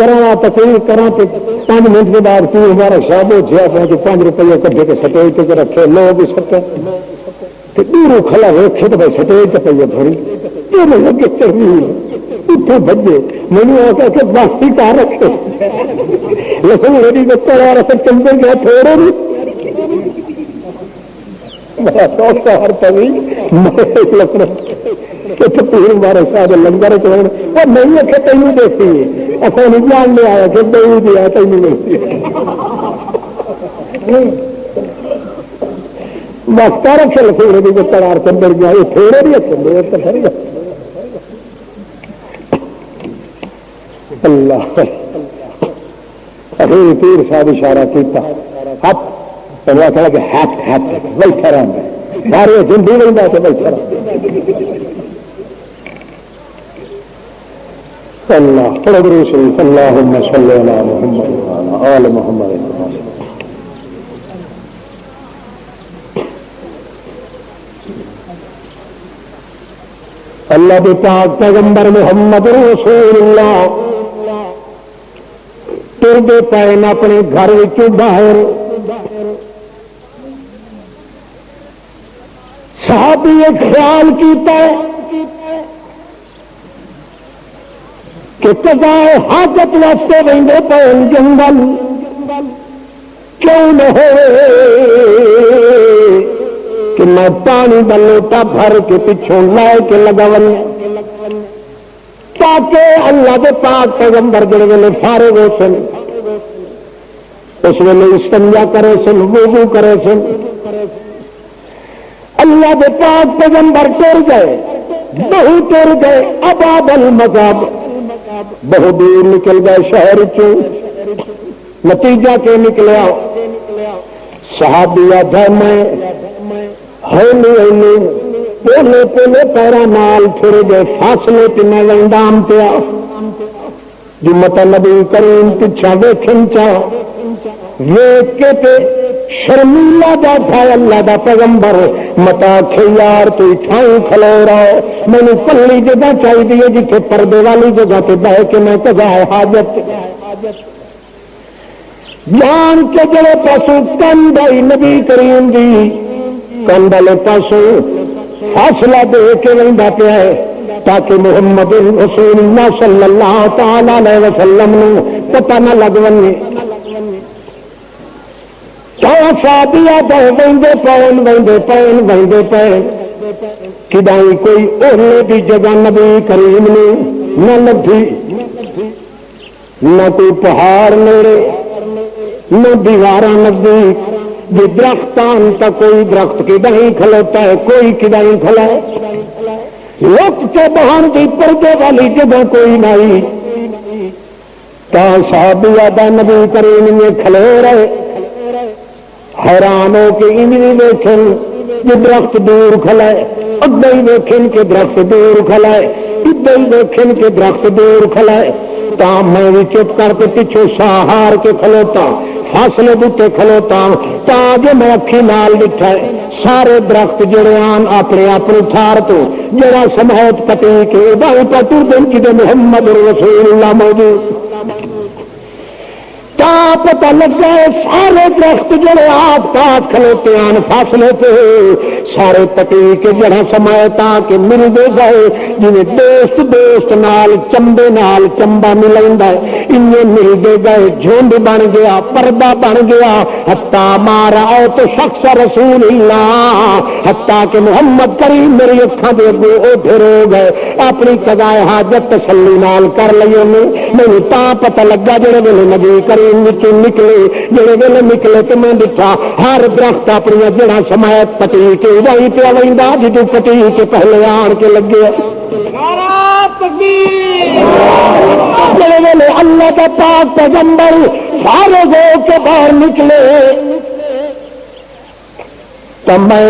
کرا تو 5 منٹ کے بعد پیر مبارک صاحب اپنے 5 روپیے کٹے کے سٹیج پہ رکھے لوگ دوروں کھلا رکھے تو بھائی سٹیج پہ تھوڑی لگے اتنے بجے میں نے آ کے باقی کار رکھے لیکن میری بچہ رکھ چمبے گیا تھوڑے بھی ہر پوی پیر مارے شاید لنگر وہ نہیں آخر تینوں دیکھتی ہے اصل نہیں جاننے آیا کہ دئی دیا تینوں دیکھتی وقت رکھے لکھے بھی تڑار چمبڑ گیا یہ تھوڑے بھی اچھے اللہ ابھی پیر صاحب اشارہ کیتا ہاتھ پہلے کہا کہ ہاتھ بیٹھا رہا سارے زندگی نہیں بات بیٹھا رہا اللہ پڑھ درود شریف اللہم صلی علی محمد وعلی آل محمد اللہ کے پاک پیغمبر محمد رسول اللہ ٹرتے پے اپنے گھر باہر صحابی یہ خیال کیتا ہے کہ قضائے حاجت واسطے رہتے پے جنگل کیوں نہ ہو کہ میں پانی کا لوٹا بھر کے پچھوں لے کے لگا تاکہ اللہ کے پاک پیغمبر جڑے ویلے فارغ ہو سن اس ویلے استنجا کرے سن وضو کرے سن اللہ کے پاک پیغمبر ٹر گئے بہو ٹر گئے اباب المذاب بہت دور نکل گئے شہر چوں نتیجہ کے نکلیا صحابیہ میں پہلے پہلے پیرا نال پھر گئے فاصلے پہ اندام پیا جمت نبی کریم پچھا ویکھن چا ویکھ کے تے شرمیلا بیٹھا اللہ دا پیغمبر متا کھے یار تو ٹھاؤں کھلو رہا مینو پلی جگہ چاہیے جتنے پردے والی جگہ پہ بہ کے میں قضائے حاجت جان کے جڑے پاسوں کند آئی نبی کریم دی کند والے پاسوں فاصلہ دے کے رہتا پیا ہے تاکہ محمد رسول اللہ صلی اللہ تعالی علیہ وسلم نو پتہ نہ لگ ونے کدائی کوئی اوہلے کی جگہ نبی کریم نے نہ لبھی نہ کوئی پہاڑ نیڑے نہ دیوار نزدیک جو درختان کا کوئی درخت کدائی کھلوتا ہے کوئی کدائی کھلا ہے لوٹ کے باہر کی پردے والی جگہ کوئی نہیں صحابہ نبی کریم میں کھلے رہے حیران ہو کے انہیں دیکھیں یہ درخت دور کھلا ہے ادھر ہی دیکھیں کہ درخت دور کھلا ہے ادھر ہی دیکھیں کہ درخت دور کھلا ہے تاں میں بھی چپ کر کے پیچھے سہار کے کھلوتا فاصلے بوٹے کھلوتا تاں جو میں اکھی نال بٹھا ہے سارے درخت جڑے آن اپنے اپنے تھار تو جڑا سمہت کٹی کے بائی پتر دن کی محمد رسول اللہ موجود پتہ لگ گئے سارے درخت جڑے آپ پاس کھلوتے ہیں فاصلے پہ سارے پٹی کے جڑا سمائے تاکہ مل دے گئے جنہیں دوست دوست نال چمبے نال چمبا ملندا ہے انہیں مل دے گئے جھنڈ بن گیا پردہ بن گیا حتی مارا او تو شخص رسول اللہ حتی کہ محمد کریم میری اکھاں دے اگے او پھر ہو گئے اپنی قضائے حاجت تسلی نال کر لئی میں تاں پتہ لگا جڑے ویلے نبی کریم نکلے جڑے ویلے نکلے تو میں دیکھا ہر درخت اپنی جڑا سمایت پٹی کے وہی پہ ویندا جدو پٹی کے پہلے آن کے لگے جڑے ویلے اللہ کا پاک پیغمبر فارغ ہو کے باہر نکلے تو میں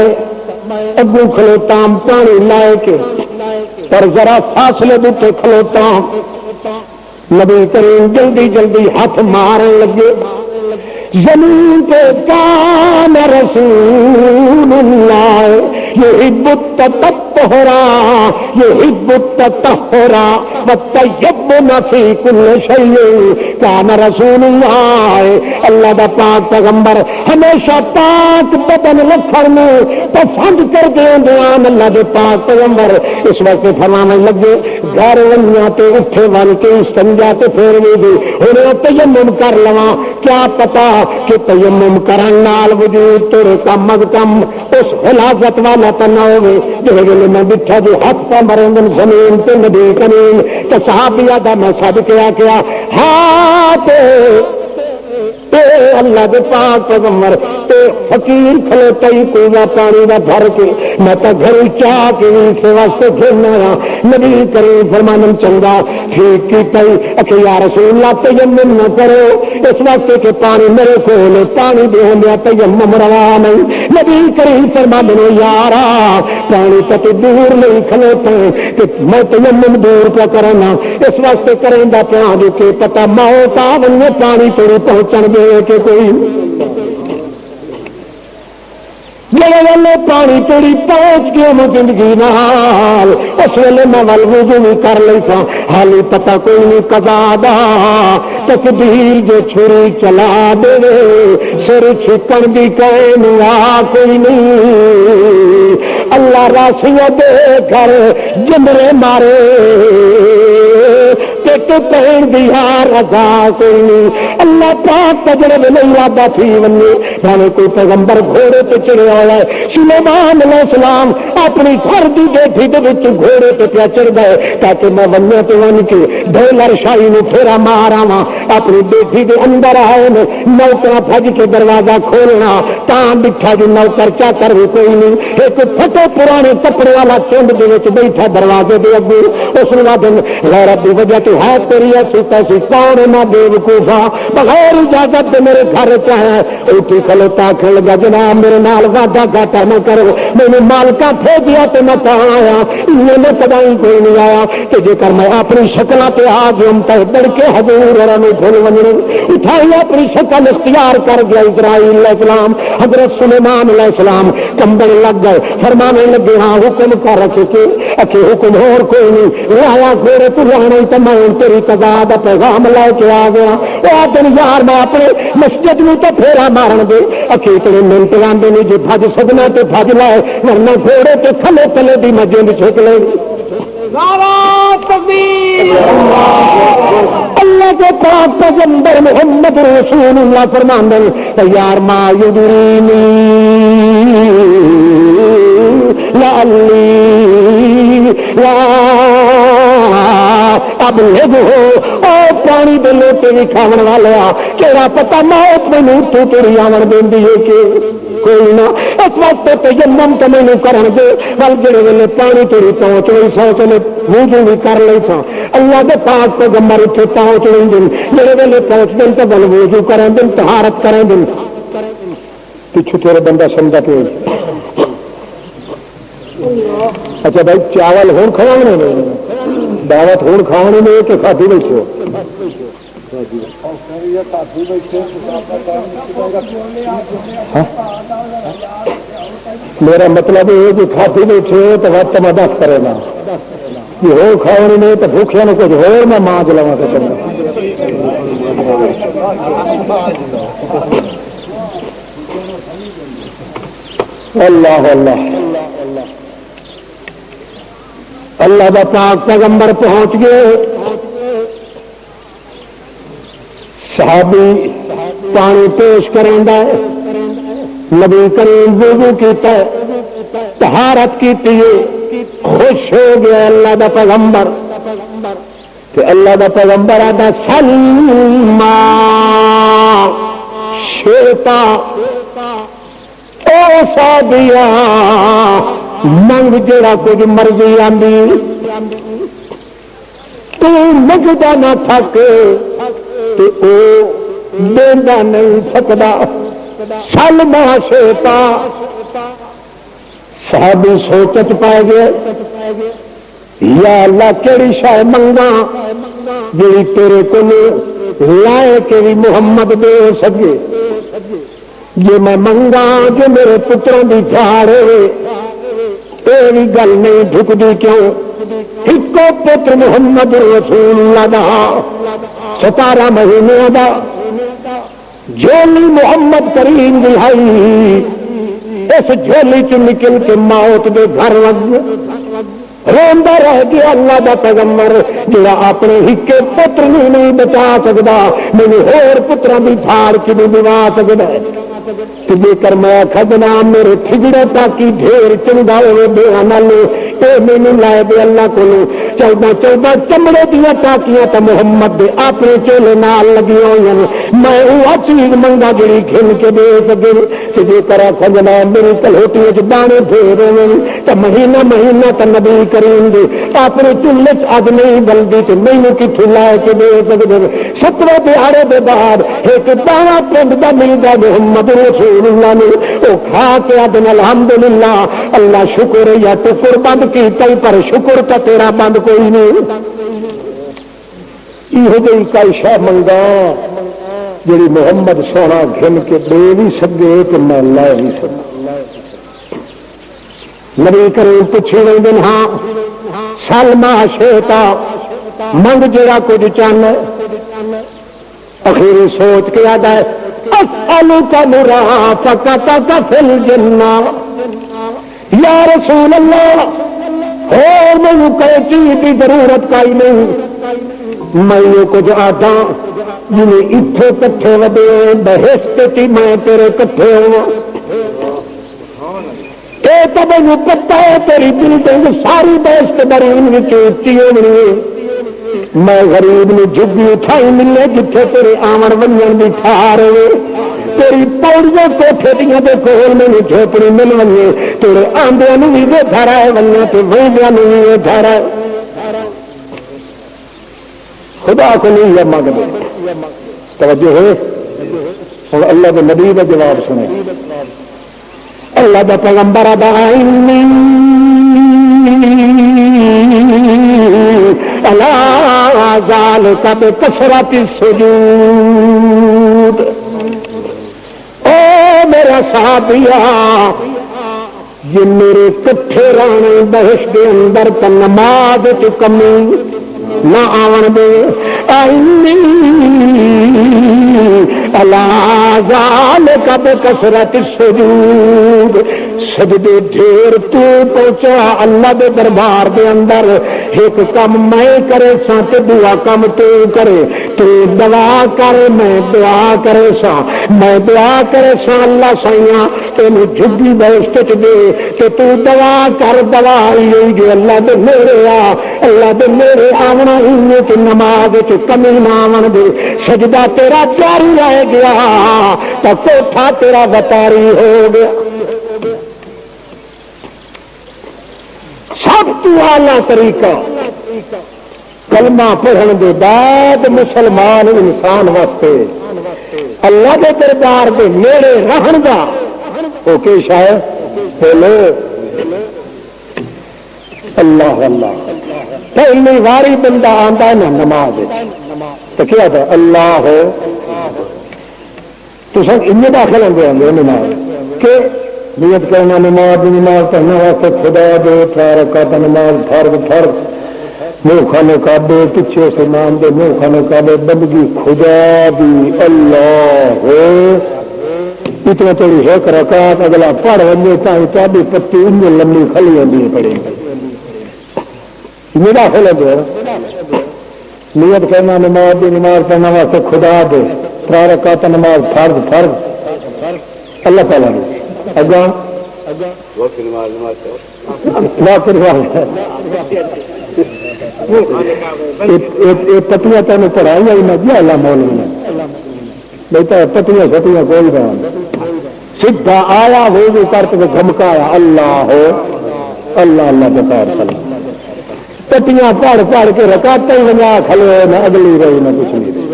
اگوں کھلوتا پانی لائے کے پر ذرا فاصلے دیتے کھلوتا نبی کریم جلدی جلدی ہاتھ مارن لگے زمین پہ کان رسول اللہ یحب التطہر یحب التطہر والطیب فی کل شیء کان رسول اللہ اللہ دا پاک پیغمبر ہمیشہ پاک بدن رکھن میں پسند کر دے اللہ دے پاک پیغمبر اس وقت فرمانے لگے گھر ونیا تے اٹھے ون کے استنجا تے پھر بھی ہن تیمم کر لواں کیا پتا کہ تیمم کرن نال وجود تیرے کم از کم اس حلاوت والا تو نہ ہوے جڑے ویلے میں بیٹھا جی ہاتھ پہ مرن زمین تے نبی کریم تے صحابیہ دا میں سد کیا ہاتھ اللہ دے پاک پیغمبر فقیر کھلوتا ہی کوئی پانی دا بھر کے میں تو گھر چاہ کے اسے واسطے پھرنا نبی کریم فرمانن چنگا ٹھیک کی کہ یا رسول اللہ تیمم نہ کرو اس واسطے کہ پانی میرے کول پانی دے ہوں تیمم روا نہیں نبی کریم فرمانن یارا پانی تو دور نہیں کھلوتا کہ میں تیمم دور پہ کرنا اس واسطے کریں دا پیا جو کہ پتہ موت آ ونجے پانی تیرے پہنچن دے کہ کوئی جڑے ویلے پانی تیری پہنچ گیا میں زندگی نال اس ویلے میں وضو بھی کر لی سا حالی پتہ کوئی نہیں قضا دا تقدیر جو چھری چلا دے سر چھکن دی کہیں آ کوئی نہیں اللہ راسیاں دے کر جمرے مارے پہن دیا رضا کوئی نہیں اللہ پاک تجرب نہیں ارادہ تھی ونی بھاوے کوئی پیغمبر گھوڑے پہ چڑھیا ہوا ہے سلیمان علیہ السلام اپنی گھر دی بیٹھی دے وچ گھوڑے پہ پیا چڑھ گئے تاکہ میں ونیا تے ون کے ڈھولر شاہی نو پھیرا ماراں اپنی بیٹھی دے اندر آئے نوکر بھج کے دروازہ کھولنا تاں بٹھا جو نوکر چاکر بھی کوئی نہیں ایک پھٹے پرانے کپڑے والا چنڈ دے وچ بیٹھا دروازے دے اگے اس نے وعدن غیرت دی وجہ تو ہے تیری ایسی تیسی کون نہ بیوقوفا بغیر اجازت دے میرے گھر چاہے اٹھی کھلوتا کھل لگا جناب میرے نال وعدہ گھاٹا نہ کرو میں نے مالکا بھیجیا تو میں کہاں آیا انہیں میں کدائی کوئی نہیں آیا کہ جے کر میں اپنی شکلہ پہ آ گیا تہ بڑھ کے حضور اور میں بھول ونجنے اٹھائی اپنی شکل اختیار کر گیا اسرائیل علیہ السلام حضرت سلیمان علیہ السلام کمبل لگ گئے فرمانے لگے ہاں حکم کر رکھے کہ حکم اور کوئی نہیں لایا گھوڑے تو لانا تو میں تیری قضا دا پیغام لے کے آ گیا وہ دن یار میں اپنے مسجد میں تو پھیرا مارن دے اکیلے منٹ لاندے نہیں جی بھج سکنا تو بھج لائے ورنہ گھوڑے تو تھلے تلے دی مجھے بھی چھک لے اللہ کے پاک پیغمبر محمد رسول اللہ فرماندے یار ما یدرینی لعلی لا اب لب ہو اور پانی دے لوٹے بھی کھاون والے کہڑا پتا موت میں تو تیری آون دیندی ہے کہ کوئی نہ اس وقت تیمم تو میں کرن دے ول جڑے ویلے پانی تیری پہنچ گئی سو چلے وضو بھی کر لئی سا اللہ دے پاک پیغمبر اتنے پہنچ نہیں دن جڑے ویلے پہنچ دن تو ول وضو کریں دن طہارت کریں دن پچھو تیرے بندہ سمجھا پہ اچھا بھائی چاول ہون کھوانے نہیں دعوت ہون کھانے میں کہ کھاتی بیٹھو میرا مطلب ہے کہ کھاتی بیٹھے تو وقت میں دس کرے گا یہ ہو کھانے میں تو بھوکھیا نے کچھ ہو میں مانج لوا تو اللہ اللہ اللہ دا پاک پیغمبر پہنچ گئے، صحابی پانی پیش کریندا ہے، نبی کریم وضو کیتا ہے، طہارت کیتی ہے، خوش ہو گیا اللہ دا پیغمبر کہ اللہ دا پیغمبر آدھا سلما شیتا او صحابیہ منگ جڑا کچھ مرضی آندی تو منگدا نہ تھک تو او دینا نہیں سکدا، سلما شیتا۔ صحابی سوچ پائے گئے یا اللہ کیڑی شاہ منگا جی تیرے کو لائے کہ بھی محمد دے سکے، جی میں منگا جو میرے پتروں کی جھاڑ ہوئے یہ بھی گل نہیں ڈھکتی کیوں؟ ایک پتر محمد رسول اللہ دا 17 مہینے دا جھولی محمد کریم دی ہائی، اس جھولی چ نکل کے موت دے گھر لگ روندا رہ گیا اللہ دا پیغمبر جڑا اپنے ہکے پتر نہیں بچا سکتا، مینوں ہور پتراں دی پھاڑ کے نہیں دوا سکتا ہے۔ جے کر میں کھجنا میرے کھجڑے تاکی ڈھیر چنگا ہوئے بیان والے اے مینوں لائے دے اللہ کو 14 چمڑے دیا تاکیاں تو محمد دے اپنے چولے نال لگی ہوئی ہیں، میں وہ چیز منگا جڑی گھن کے دے سکے کہ جے کرا کھجنا میری کلوٹی دانے پھیر ہوئے تو مہینہ مہینہ تو نبی کریم دی اپنے چولے اگ نہیں بلدی تو مینوں کتوں لائے کے دے سکتے۔ 17 دہاڑے دے بعد ایک دانا پنڈ دا ملدا محمد رسول اللہ نے وہ کھا کے آدھے الحمدللہ اللہ شکر یا ٹکر بند کیتا ہی پر شکر تو تیرا بند کوئی نہیں۔ یہ جی کئی شاہ منگا جڑی محمد سونا گھن کے دے بھی سکے کہ میں لے بھی سکا۔ نبی کریم پوچھی نہیں دن ہاں سلما شیتا منگ جڑا کچھ چاہنا اخیری سوچ کے آدھا ہے اسألک مرافقتک فی الجنہ، یا رسول اللہ اور مجھے کوئی چیز کی ضرورت کائی نہیں، میں یہ کچھ آتا جنہیں اتھے کٹھے ودے بہشت کی میں تیرے کٹھے ہوا، اے تو مجھے پتہ ہے تیری بلڈنگ ساری بہشت برین وچ اچھی ہونی ہے، میں غریب نے جھگی اٹھائی ملے جتھے تیرے آمن ونجن دی ٹھار ہوئے، تیری پوڑیاں کوٹھے دیاں دے کول مینوں جھوپڑی مل ونجے، تیرے آندیاں نوں وی ویکھا رہے ونجے تے ویندیاں نوں وی ویکھا رہے۔ خدا کو نہیں یہ منگدے، توجہ ہے اور اللہ کے نبی کا جواب سنے۔ اللہ دا پیغمبر ادا اللہ ذالک بکثرت السجود، او میرا صحابیہ یہ میرے کٹھے رانے بہشت دے اندر تا نماز چ کمی نہ آون دے، آئنی اللہ ذالک بکثرت السجود، سجدے ڈھیر تو پہنچا اللہ دے دربار دے اندر، ایک کم میں کرے سا تے دعا کم تو کرے، تو دعا کر میں دعا کرے سا، میں دعا کرے سا اللہ سائیاں تینوں جھگی بہشت چ دے کہ تو دعا کر، دعا ہوئی جو اللہ دے میرے آ، اللہ دے میرے آونا ہی کہ نماز چ کمی نہ آون دے، سجدہ تیرا جاری رہ گیا تو کوٹھا تیرا وتاری ہو گیا۔ سب تو اعلیٰ طریقہ کلمہ پڑھن دے بعد مسلمان انسان واسطے اللہ کے دربار کے نیڑے رہن دا وہ کہ شاید بولو اللہ اللہ، پہلی واری بندہ آتا ہے نا نماز تو کیا تھا اللہ ہو تو سب ان داخل ہوتے ہیں نماز کہ نیت کرنا نماز پڑھنے واسطے خدا دے 4 رکعت نماز فرض منہ کھانے کا دے پیچھے سے نام دے منہ کھانے کا دے بندگی خدا دی اللہ ہو اتنا تھوڑی ہے رکعت اگلا پڑھ وجے تھی پتی ان لمبی کھلی ہوتی پڑے میرا کھولے دے نیت کرنا نماز دی نماز پڑھنے واسطے خدا دے 3 رکعت نماز فرض اللہ تعالیٰ نے اگاں پتیاں تین پڑھائی آئی میں کیا اللہ مول بیٹا پتیاں شتیاں کوئی نہ سیدھا آیا وضو کر کے دھمکایا اللہ ہو اللہ اللہ بکار چل پتیاں پڑھ کے رکعت ہی بنا کھلے نہ اگلی رہی نہ کچھ نہیں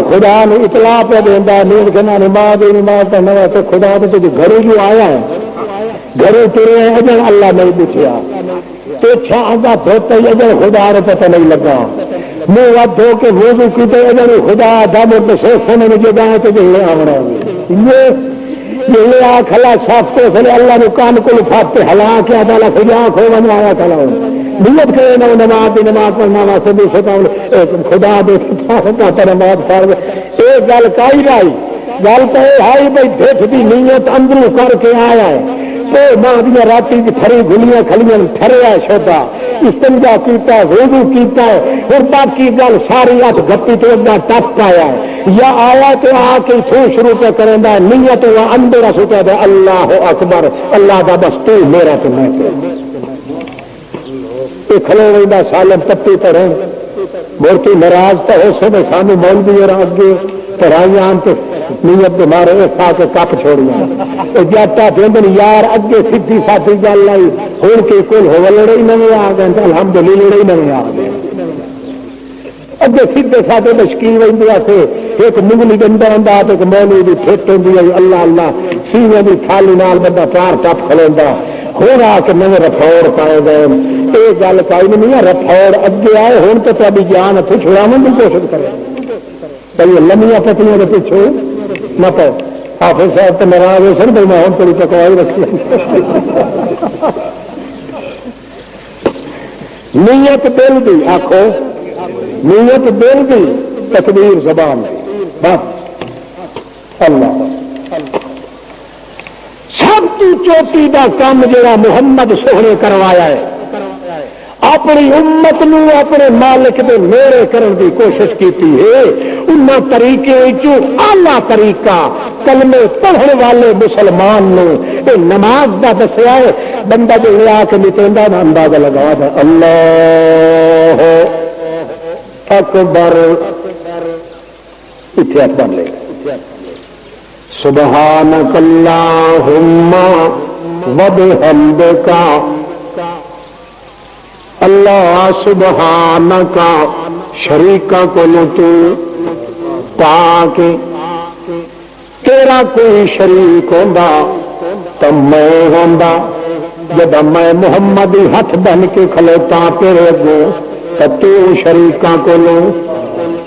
خدا نے اطلاع پہ دینا نیند کرنا نماز پڑھنا تو خدا تو گھروں جو آیا ہے گھروں تیرے اجر اللہ نہیں پوچھا پیچھا آگا دھوتا ہی اجر خدا نے پتہ نہیں لگا منہ ہاتھ دھو کے وضو کیتے اجر خدا دامت سونے میں جگہ تو لے آنا یہ لے آ کھلا صاف تو پھر اللہ نے کان کو لفاف پہ ہلا کے ادالا خدا کھو بنوایا کھلا نیت کرے نہ نماز پڑھنا واسطے بھی خدا دے نماز پڑھ ایک گل کائی رائی گل تو یہ ہے بھائی دیکھ بھی نیت اندروں کر کے آیا ہے تو ماں دیا راتی کی تھری گلیاں کھلیاں ٹھریا چھوٹا استنجا کیتا ہے وضو کیتا ہے اور باقی گل ساری ہاتھ گپی تو ادا ٹپ پایا ہے یا آیا تو آ کے سو شروع پہ کریں نیت وہ اندر سوچا دے اللہ اکبر اللہ دا بس تو میرا تو میں کھلو وہاں سالم پتی پڑھیں مورتی ناراض تو ہو سکے سامنے مولوی اور اگے پڑھائیاں تو نیت مارے اس آ کے کپ چھوڑیاں جاتا دن یار اگے سیدھی ساتھی گل آئی ہوں کہ کل ہو لڑے ہی نہیں آ گئے الحمدللہ لڑے ہی نہیں آ گئے اگے سیدھے ساتھے مشکل وجہ سے ایک منگلی گندا آتا ایک مولوی کی فٹ ہوتی ہے اللہ اللہ سیوے کی تھالی نال بندہ پار ٹپ کھلوا ہوں آ کے نئے رفوڑ پائے گئے یہ گل پائی نہیں رفوڑ اگے آئے ہوں تو تاری جان اتنے چھڑانے کی کوشش کرے بھائی لمیا پتلیاں کے پیچھے نہ پاؤ حافظ صاحب تو ناراض ہو سر بھائی میں ہوں تھوڑی چکوائی رکھی نیت دل دی آخو نیت دل دی تکبیر زبان دی بس اللہ سب کی چوٹی کا کام جڑا محمد سوہنے کروایا ہے اپنی امت نو اپنے مالک دے میرے کرن دی کوشش کیتی ہے انہاں طریقے وچوں اعلیٰ طریقہ کلمے پڑھن والے مسلمان نو اے نماز دا دسیا ہے بندہ جو لے آ کے نتیندا نا اندازہ لگا دے اللہ اکبر اتنے اکبر لے سبحانک اللہم وبحمدک اللہ سبحانک شریکہ کو تو پاک تیرا کوئی شریک ہوندا تو میں ہوندا جب میں محمد ہاتھ بن کے کھلوتا تیرے کو تو شریکہ کو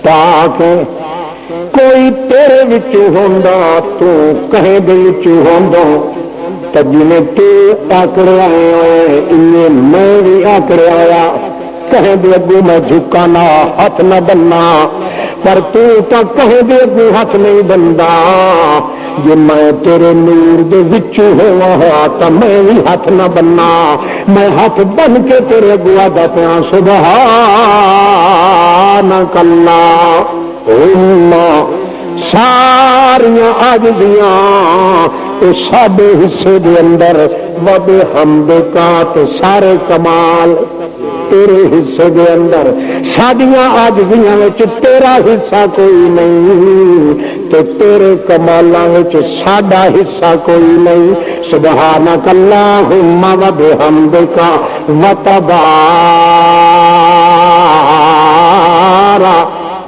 پاک کوئی تیرے وچوں ہوندا تو کہیں دے وچوں ہوندا تو جنہیں تو آکڑے آئے انہیں میں بھی آکڑے آیا کہیں دے اگو میں جھکانا ہاتھ نہ بننا پر تو کہیں دے اگو ہاتھ نہیں بندا جی میں تیرے نور دے وچوں ہوا تو میں بھی ہاتھ نہ بننا میں ہاتھ بن کے تیرے اگو آدھا پیا سبحانک اللہم ساریاں عاجزیاں ساڈے حصے دے اندر وبحمدک تے سارے کمال تیرے حصے دے اندر ساڈیاں عاجزیاں وچ تیرا حصہ کوئی نہیں تے تیرے کمالاں وچ ساڈا حصہ کوئی نہیں سبحانک اللہم وبحمدک وتبارک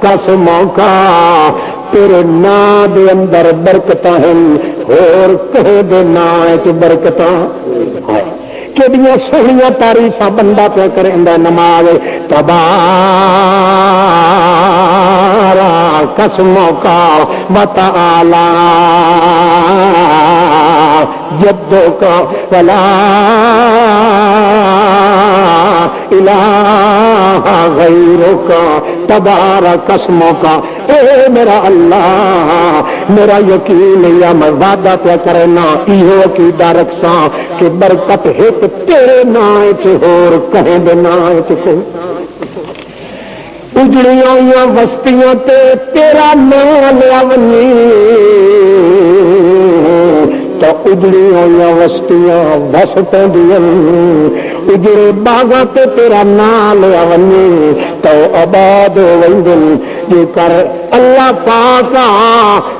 اسمک تیرے نام دے اندر برکتاں ہیں اور کہیں دے نام وچ برکتاں ہیں کیڑیاں سوہنیاں تعریفاں بندہ پہ کریندا نماز تبارک اسمک وتعالی جدک ولا الہ غیرک تبارک اسمک، اے میرا اللہ میرا یقین یا میں وعدہ پہ کرنا ایہو عقیدہ رکھساں کہ برکت ایک تیرے نام وچ ہور کہیں دے نام وچ کوئی اجڑیاں ہوئی بستیاں تے تیرا نام لیا ونی تو اجڑی ہوئی بستیاں بس پہ اجڑے باغاں تے تیرا نام لیا ونی تو آباد ہو وندن جے کر اللہ پاک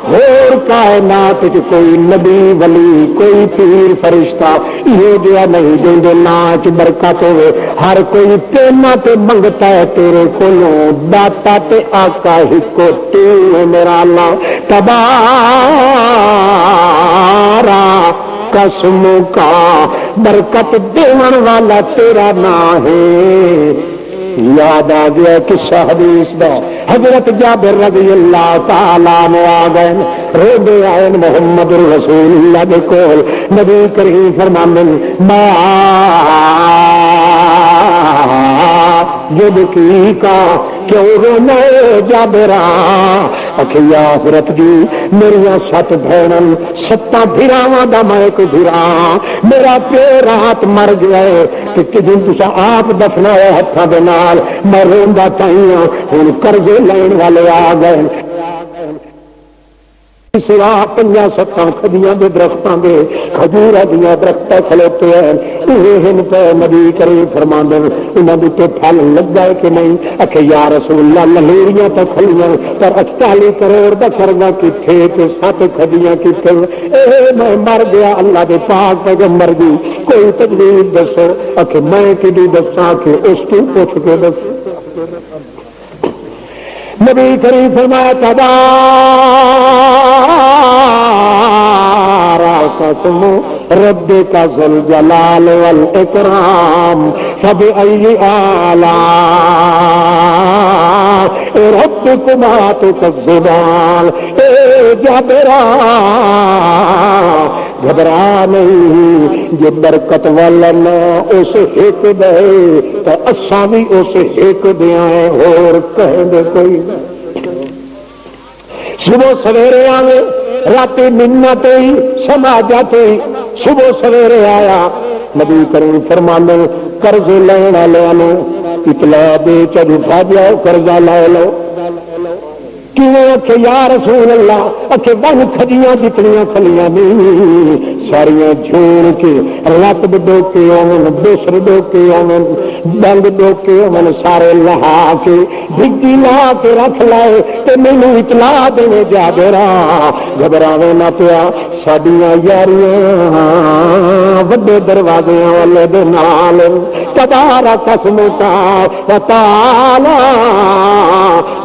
ہور کائنات وچ کوئی نبی ولی کوئی پیر فرشتہ یہ جہا نہیں دے ناچ برکت ہوے، ہر کوئی تینا تے منگتا ہے تیرے کولوں، داتا تے آقا ہی کو تو ہے میرا اللہ تبارک قسم کا، برکت دیون والا تیرا نام ہے۔ یاد آ گیا قصہ حدیث دا، حضرت جابر رضی اللہ تعالیٰ عنہ آ گئے روندے آئے محمد رسول اللہ دے کول، نبی کریم فرماندے ما جب کی کا کیوں رونا جابرا، اکھے یا حضرت جی میریاں 7 بہناں 7 بھراواں دا میں ایک بھرا، میرا پیو رات مر گیا ہے کہ جن تساں آپ دفنایا ہتھاں دے نال میں روندا تھائیاں، ہن قرضے لین والے آ گئے سوا 5-7 کھجیاں دے درختاں دے کھجوراں دیاں درخت کھلوتے ہیں ہن پہ نبی کریم فرماندے انہاں دے تے پھل لگا ہے کہ نہیں، اکھے یا رسول اللہ لہیریاں تے کھلیاں پر 48 کروڑ دا کرزہ کتھے تے 7 کھجیاں کتھے، اے میں مر گیا اللہ دے پاک پیغمبر دی کوئی تجویز دسو، اکھے میں کدی دساں کہ اس تو پوچھ کے دس۔ نبی کریم فرمایا تبارک اسم ربک ذو الجلال والاکرام فبأي آلاء ربکما تکذبان، اے جابرا گھبرا نہیں، جو برکت والا نا اس ایک دے تو اساں بھی اس ایک دیاں اور کہیں دے کوئی صبح سویرے آوے راتی منت ہوئی سماجت ہوئی، صبح سویرے آیا نبی کریم فرمانے قرض لین والوں نے اطلاع دے چل اٹھا جاؤ قرضہ لے لو، کیوں اکھے یا رسول اللہ اکھے بن کھجیاں جتنیاں کھلیاں نہیں ساریاں جھوڑ کے رتب ڈوکے آون بسر ڈوکے آون ڈنگ ڈوکے آون سارے لہا کے ڈگی لا کے رکھ لائے تے مینوں اطلاع دینے جابرا گھبراوے نہ پیا، ساڈیاں یاریاں وڈے دروازیاں والے دے نال تبارک اسمک وتعالی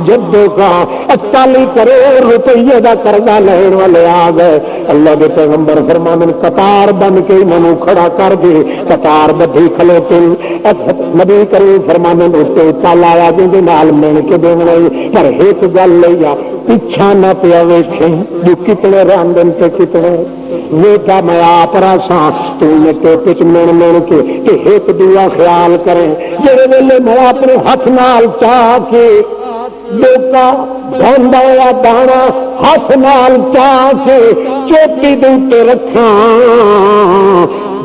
جدوں کا 48 کروڑ روپیے دا قرضہ لین والے آ گئے، اللہ کے پیغمبر فرمانے قطار بن کے انہوں کھڑا کر دے، قطار بدھی کھلوتے نبی کریم فرمانے اس تالا آیا جن نال مل کے دینا، پر ایک گل لیا پیچھا نہ پیا ویکھیں جو کتنے راندن تے کتنے ویٹا میں آپ راسا تو ٹوپے چ مین مین کے ایک دیا خیال کریں، جہے ویلے میں اپنے ہاتھ نال چاہ کے ڈوکا بھوندا ہوا دانا ہاتھ نال چاہ کے چوٹی دے تے رکھاں،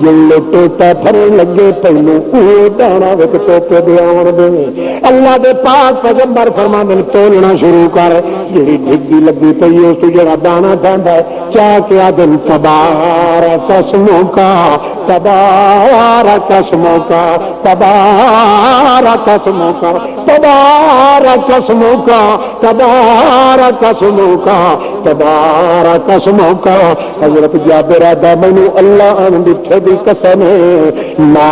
جلے ٹوٹا پھرن لگے پہلو وہ دانا وچ ٹوپے دے آن دے، اللہ دے پاک پیغمبر فرماندے تولنا شروع کر، جڑی ڈگی لگی پئی اس تو جڑا دانا کھاندا ہے چاہ کے آدم تبارک اسمک تبارک اسمک تبارک اسمک تبارک اسمک تبارک اسمک تبارک اسمک، حضرت جابر دا مینوں اللہ ان دکھے دی قسم ما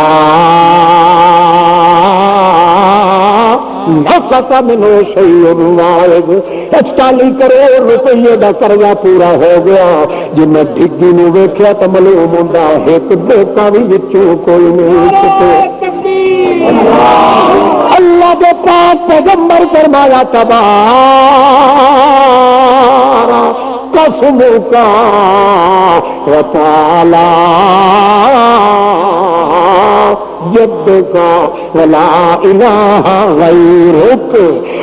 نقص منو شیء واحد، 48 کروڑ روپیے دا قرضہ پورا ہو گیا، جن ڈگی نو ویکھیا تو معلوم ہوندا ایک ڈوکا بھی وچوں کوئی نہیں چھپے، اللہ دے پاک پیغمبر فرمایا تبارک اسمک وتعالی جدک ولا الہ غیرک.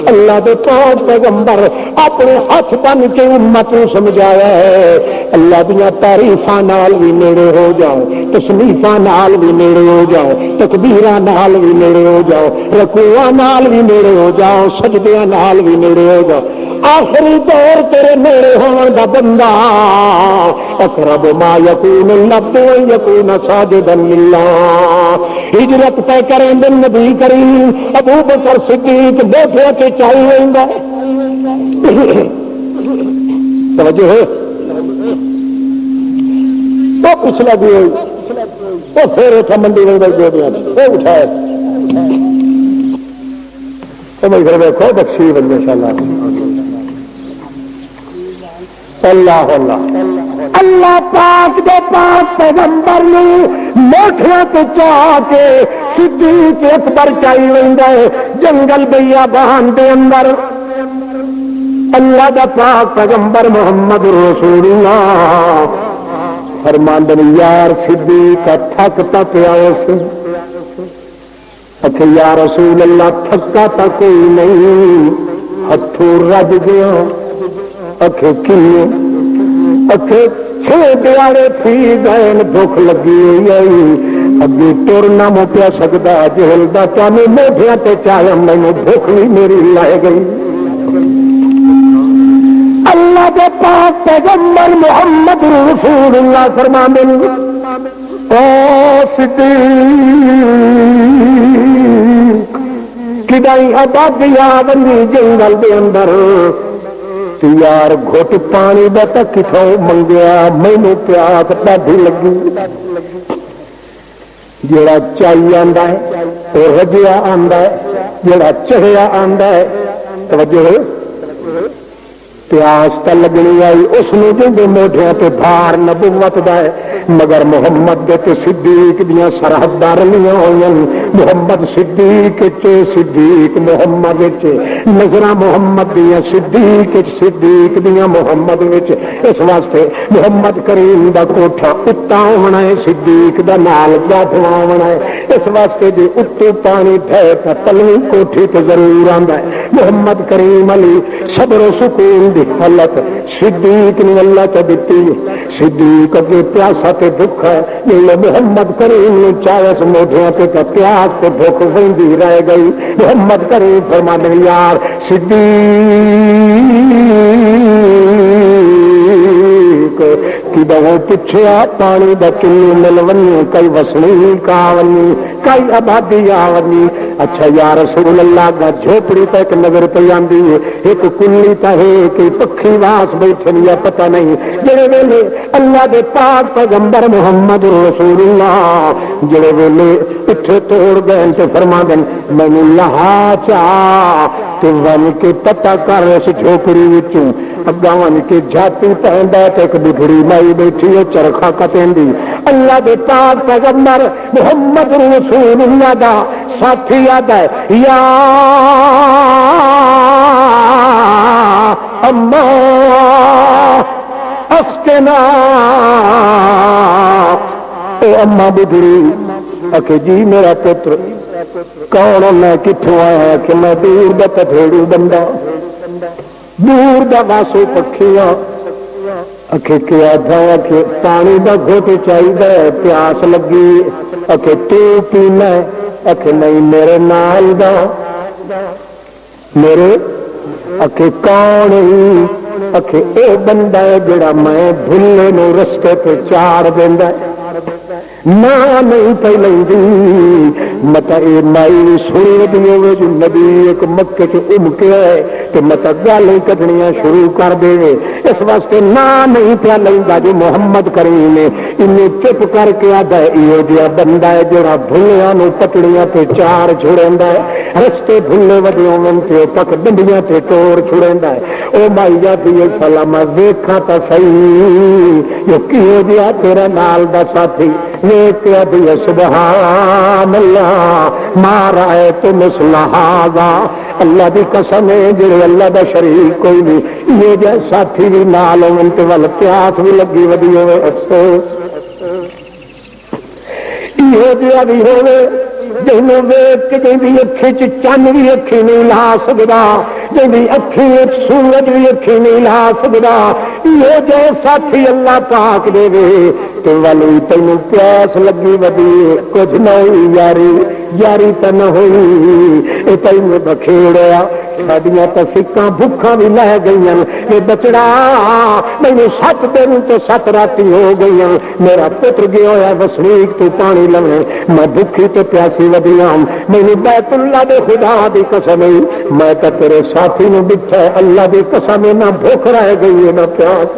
اللہ دے پاک پیغمبر اپنے ہاتھ بن کے امت کو سمجھایا ہے اللہ دیاں تعریفاں نال بھی نیڑے ہو جاؤ, تسبیحاں نال بھی نیڑے ہو جاؤ, تکبیراں نال بھی نیڑے ہو جاؤ, رکوعاں نال بھی نیڑے ہو جاؤ, سجدیاں نال بھی نیڑے ہو جاؤ. آخری دور تیرے نیڑے ہون دا بندہ اقرب ما یکون العبد ان یکون ساجدا للہ. ہجرت طے کریں دن نبی کریم ابو بکر صدیق بیٹھے کے چاہیے گا. توجہ ہے وہ پچھلا بھی ہوئی وہ پھر اٹھا منڈی میں دے دیا وہ اٹھائے سمجھ کر دیکھو بخشی بندے انشاءاللہ. اللہ اللہ اللہ پاک دے پاک پیغمبر نے موٹھیاں تے چاہ کے صدیق اکبر چاہی ویندا ہے جنگل بیابان دے اندر. اللہ دا پاک پیغمبر محمد رسول اللہ فرماندے یار صدیق تھک تا پیا اس اکھے یا رسول اللہ تھکا تا کوئی نہیں ہتھوں رج گیا. اکھے کیے اکھے چھ دیارے تھی گئے بھوک لگی ہوئی آئی اگے ٹر نہ مو پیا سکتا جہل دا تانوں موڈیاں تے چاہے مینوں بھوک بھی میری لائے گئی. اللہ دے پاک پیغمبر محمد رسول اللہ فرماندے او صدیق کدائی آبادی آونی جنگل دے اندر یار گھٹ پانی دا تک کتوں منگیا مینوں پیاس ڈاڈی لگی. جیڑا چائی آندا ہے وہ رجیا آندا ہے جیڑا چڑھیا آندا ہے. توجہ پیاس تا لگنی آئی اس نے جنگے موڈیاں تے بھار نبوت دا ہے مگر محمد دے تے صدیق دیاں سرحداں رلیاں ہوئیں. محمد صدیق چے صدیق محمد چے نظراں محمد دیاں صدیق صدیق دیاں محمد وچ. اس واسطے محمد کریم دا کوٹھا اتا ہونا ہے صدیق دا نال گاٹھواں ہونا ہے. اس واسطے جے اتوں پانی ٹھہر تے پلویں کوٹھی تے ضرور آندا ہے. محمد کریم علی صبر و سکون دی حالت صدیق نے اللہ تے دتی. صدیق اگے پیاسا تے بھوک ہے جے محمد کریم نے چاہے موڈیاں تے پیاس تے بھوک ویندی رہ گئی. محمد کریم فرماندے یار صدیق کدو پچھیا پانی دا چلو مل ونی کئی وسنی کاونی کئی آبادی آونی. اچھا یا رسول اللہ دا جھوپڑی تے ایک نظر پہ آندی ہے ایک کلی تے ہے کہ پکھی واس بیٹھے یا پتہ نہیں. جڑے ویلے اللہ دے پاک پیغمبر محمد رسول اللہ جڑے ویلے پٹھے توڑ گئے تے فرما دین مینوں لہا چا تے ون کے پتہ کر اس جھوپڑی وچوں اگاون کے جاتی پیندا تے ایک بڈھڑی مائی بیٹھی ہے چرخا کٹیندی. اللہ دے پاک پیغمبر محمد رسول اللہ دا ساتھی یاد ہے یا اما اسکنا اے اما بڈھڑی اکھے جی میرا پتر کون میں کتوں آیا کہ میں دور دا پٹھیڑو بندہ دور دا واسو پکھیاں اکھے کیا تھا کہ پانی دا گھٹ چاہیے پیاس لگی اکھے تو پینا اکھے نہیں میرے نال دا میرے اکھے کون اکھے اے بندہ ہے جڑا میں بھلے نو رستے پہ چاڑ دیندا نہ نہیں پہ لیندی متا اے مائی سنی دی ہوے جو نبی ایک مکے چ کے ہے تو متا گالاں کڈنیاں شروع کر دے. اس واسطے نہ نہیں پیا لیندا جو محمد کریم نے انہیں چپ کر کے آدا ہے یہ جہا بندہ ہے جڑا بھلیاں نو پٹڑیاں تے چار چھڑیندا ہے رستے بھلے وڈیوں تے تک ڈنڈیاں تے ٹور چھڑیندا ہے. او مائی جاتی ہے سلام ویکھاں تا صحیح یہ کیو جہا تیرا نال دا ساتھی سبحان اللہ ما رأیت مثل ھذا. اللہ دی قسم ہے جڑے اللہ دا شریک کوئی نہیں یہ جے ساتھی بھی نال ہون تے ول پیاس بھی لگی ودی ہوے افسوس یہ جے بھی ہوے جنوں ویکھ کے جی اکھی چ چن بھی اکھی نہیں لا سکدا، جی اکھی سورج بھی اکھی نہیں لا سکدا، یہ جو ساتھی اللہ پاک دے تے والی تینوں پیاس لگی ودی کچھ نہیں یاری یاری تو نہ ہوئی، یہ تینوں بکھیڑیا ساڈیاں تو سکاں بھکھاں بھی لے گئی، یہ بچڑا مینوں 7 دن تو 7 راتی ہو گئی، میرا پتر گیا ہوا وسنیک تو پانی لوے، میں بھکھی تو پیاسی ودیاں، مینوں بیت اللہ دے خدا دی قسم میں تو تیرے ساتھی نے بٹھا اللہ دی قسم نہ بھوک رہ گئی نہ پیاس،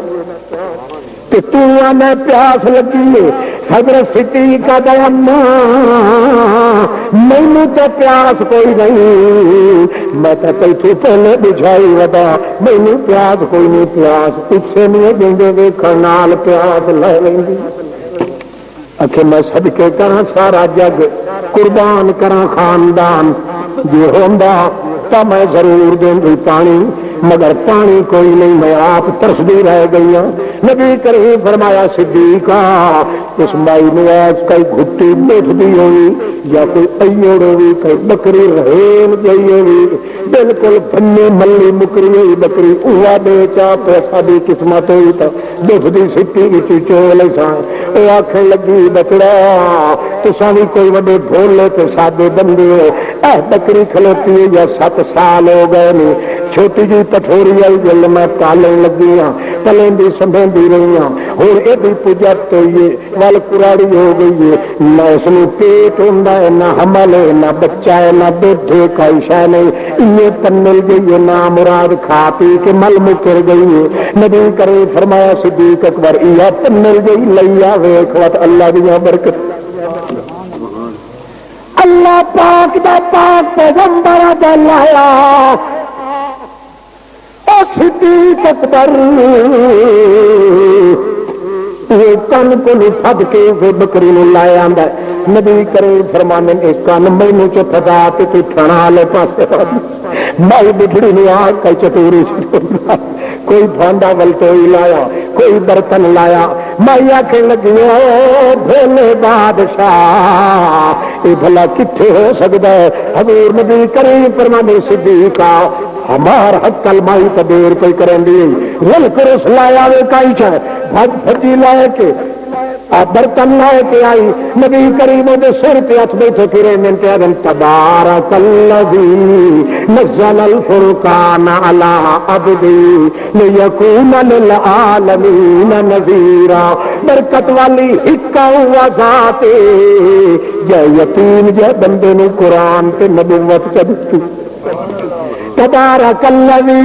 کہ تو آنا پیاس لگی ہے صدر صدیق کا اماں مینوں تو پیاس کوئی نہیں، میں تو کئی پہلے بجھائی ودا مینوں پیاس کوئی نہیں، پیاس پیچھے نہیں دیں ویکھن نال پیاس لے لینی، اکھے میں صدقے کراں سارا جگ قربان کراں خاندان، جو ہوندا تو میں ضرور دوں گی پانی، مگر پانی کوئی نہیں، میں آپ ترسدی رہ گئی ہوں۔ نبی کریم فرمایا صدیقہ اس مائی نے کوئی گھٹی بیٹھتی ہوئی یا کوئی ایڑ ہوئی کوئی بکری رحیم جی ہوئی بالکل بنی ملی مکری ہوئی بکری اوہ بیچا پیسہ بھی قسمت ہوئی تو دکھتی سٹی کی چول سان وہ آخر لگی بکڑا تو بھی کوئی وڈے بھولے تو سادے بندے ہو، بکری کھلوتی ہے یا 7 سال ہو گئے نہیں، چھوٹی جی پٹھوری آئی جل میں پالن لگی ہاں پلیں سمبھی رہی ہوں، ہوں یہ پجت ہوئی ہے ول کراڑی ہو گئی ہے، نہ اس میں پیٹ ہوں نہ حمل ہے نہ بچہ ہے نہ دودھ کوئی شہ نہیں، یہ تنل گئی ہے نہ مراد کھا پی کے مل مکر گئی ہے، نبی کرے فرمایا صدیق اکبر یہ تنل گئی لیا ویخ وت اللہ دیا برکت، اللہ پاک دا پاک پیغمبر دا لایا او صدیق اکبر یہ کن کو سد کے بکری نو لایا آندا نبی کرے فرمانے ایک کن مینوں چ پھدا تے تو تھنا والے پاسے مائی بڑھڑی نے آ کے چتوری کوئی بھانڈا ولٹوئی لایا کوئی برتن لایا، مائی آخر لگی بھولے بادشاہ یہ بھلا کتنے ہو سکتا ہے، حضور نبی کریم فرمانے صدیقہ ہمار حق کلمائی تو دیر کوئی کریں دی رل کرس لایا وے کائی چاہے بھج بھجی لائے کے برتن لائے کے آئی نبی کریم دے سر پہ ہاتھ بیٹھے پھرے منتے آدم تبارک الذی نزل الفرقان علی عبدی لیکون للعالمین نذیرا، برکت والی حکا ہوا ذات جے یتیم جے بندے نو قرآن تے نبوت چ دتی، تبارک الذی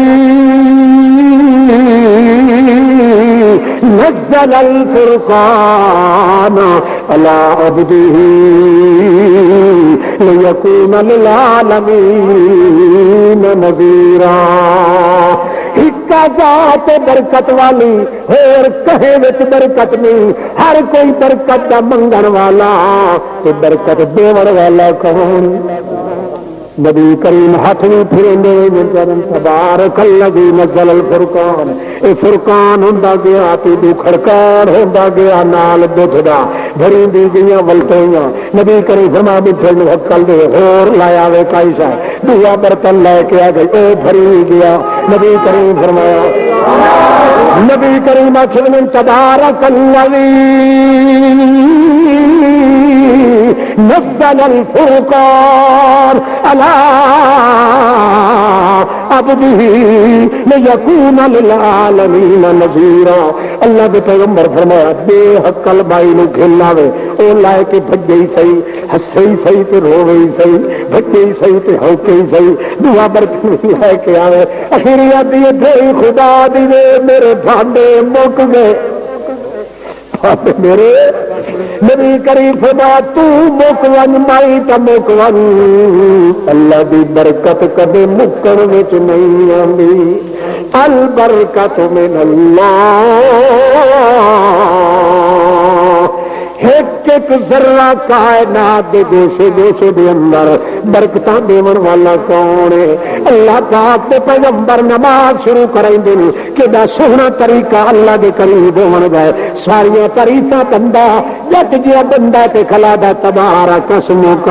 نزل الفرقان علی عبده لیکون للعالمین نذیرا، حکا ذات برکت والی اور کہے وچ برکت نہیں، ہر کوئی برکت دا منگن والا تے برکت دیون والا کون؟ نبی کریم ہاتھ بھی پھریں تبارک الذی نزل الفرقان، اے فرقان ہوندا گیا تے کھڑکاڑ ہوندا گیا نال دودھ دا بھری دی گئیاں ولٹویاں، نبی کریم فرما بھی پھر حقل دے اور لایا وے کائشا دوسرا برتن لے کے آ گئی او بھری گیا، نبی کریم فرمایا نبی کریم آخر تبارک الذی نزل الفرقان علی عبده لیکون للعالمین نذیرا، اللہ کے پیغمبر فرمایا بے حقل بائی نو گھن لاوے او لائے کے بھجے ہی صحیح ہسے ہی صحیح تے روے ہی صحیح بھجے ہی صحیح تے ہوکے ہی صحیح دعا برتن لے کے آوے اخیری آدھی دے خدا دی میرے بھانڈے مک گئے میرے نبی کریم فرما تو مک ون مائی تا مک ون، اللہ دی برکت کدے مکن وچ نہیں آندی، البرکت من اللہ، ایک ایک ذرہ کائنات دے گوشے گوشے دے اندر برکتاں دیون والا کون ہے؟ اللہ پاک دے پیغمبر نماز شروع کرائندے نے کہ دا سوہنا طریقہ اللہ دے قریب ہون گئے ساریاں تعریفاں بندہ جٹ جیا بندہ تے کھلا دا تبارک اسمک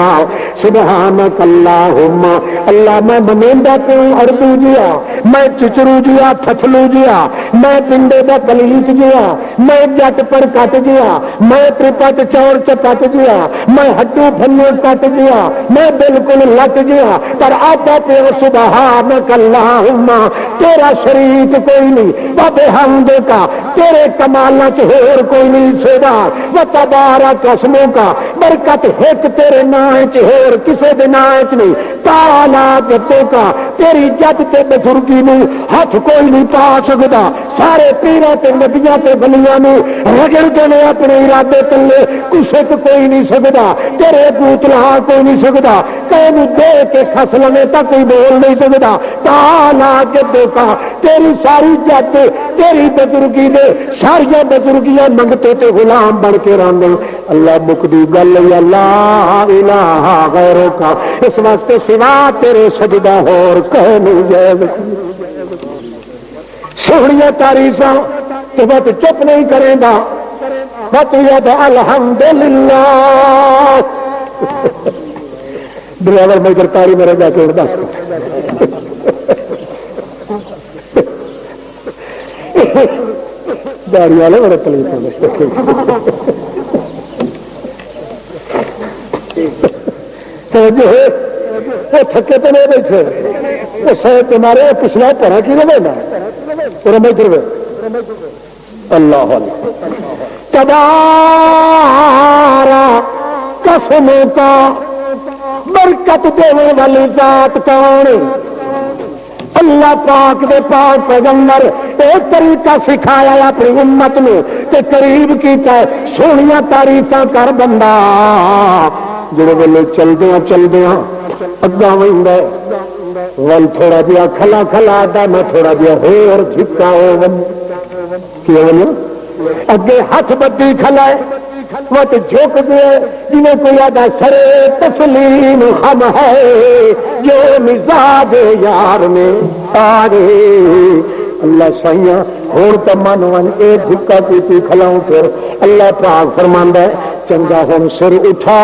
سبحانک اللہم اللہ میں منیندا تے اردو جیا میں چچرو جیا تھتلو جیا میں پنڈے دا کلیت جیا میں جٹ پر کٹ گیا میں ترپٹ چور چپٹ گیا میں ہڈو پھلو کٹ گیا میں بالکل لٹ گیا پر آتا پہ سبحانک اللہم تیرا شریک کوئی نہیں وبحمدہ کا تیرے کمالات ہور کوئی نہیں سوا وتبارک اسمک برکت ایک تیرے نام چ ہور کسے دے نام چ نہیں تعالی جدوں کا تیری جد تے بزرگی نو ہاتھ کوئی نہیں پا سکدا سارے پیراں تے نبیاں تے ولیاں نو رگڑ دینے اپنے ارادے تلے کسے تے کوئی نہیں سکدا تیرے پوتلا کوئی نہیں سکدا کہیں دے کے کھس لنے تا کوئی بول نہیں سکدا تعالی جدوں کا تیری ساری جد تیری بزرگی دے ساری بزرگیاں منگتے تے غلام بن کے راندے اللہ مکدی گل یا لا الہ غیرک اس واسطے سوا تیرے سجدہ ہور کہے نہیں جائے سوہنیاں تعریفاں تو بات چپ نہیں کرے گا بات یاد الحمدللہ ڈرائیور میں گرتاری میرے جا کے دس داڑھی والے بڑے تکلیف جو ہے وہ تھکے تو نہیں بیٹھے وہ شاید تمہارے پچھلا پڑھا کی رہے نا پورا میں پھر اللہ تبارا قسموں کا برکت دینے والی ذات کون؟ اللہ پاک دے پاک پیغمبر ایک طریقہ سکھایا اپنی امت نے تے قریب کیتا ہے سونیاں تعریفاں کر بندہ جڑے ویلے چلدیاں اگاں ویندا ول تھوڑا جہا کھلا کھلا دا میں تھوڑا جہا ہور جھکا ہو کی اگے ہاتھ بدی کھلا ہے وہ تو جھک گئے جنہیں کوئی آدھا سرے تسلیم ہم ہے جو مزاج یار میں آرے اللہ سائیاں ہور تو من ون اے جھکا پیتی کھلاؤں پھر اللہ پاک فرماندا ہے چنگا ہن سر اٹھا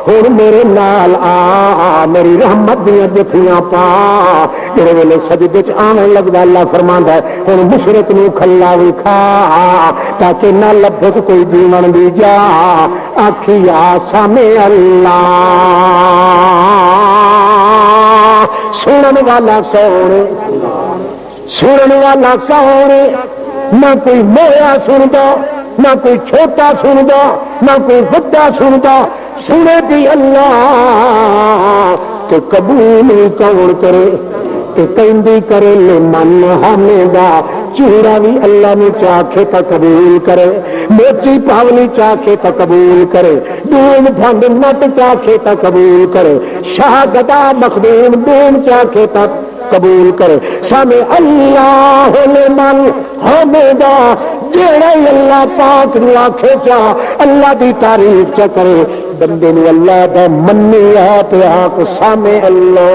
ہن میرے نال آ میری رحمت دیاں جفیاں پا جڑے ویلے سجدے چ آنے لگدا اللہ فرماندا ہے ہن مشرک نو کھلا وی کھا تاکہ نہ لبھت کوئی دیوان دی جا آکھیا سامے اللہ سنن والا سونے سنن والا کون؟ نہ کوئی مویا سندا نہ کوئی چھوٹا سندا نہ کوئی بڑا سندا سنے بھی اللہ تو قبول کون کرے تو کہندی کرے لے من حامدہ چہرہ بھی اللہ نے چاکھے تا قبول کرے موچی پاولی چاکھے تا قبول کرے دون پھنڈ نٹ چاکھے تا قبول کرے شاہ گدا مخدوم دون چاکھے تا قبول کرے سامع اللہ لمن حمدہ جیڑا اللہ پاک نو آکھے چا اللہ دی تعریف چا کرے بندے نو اللہ دا منی آپ آک سامع اللہ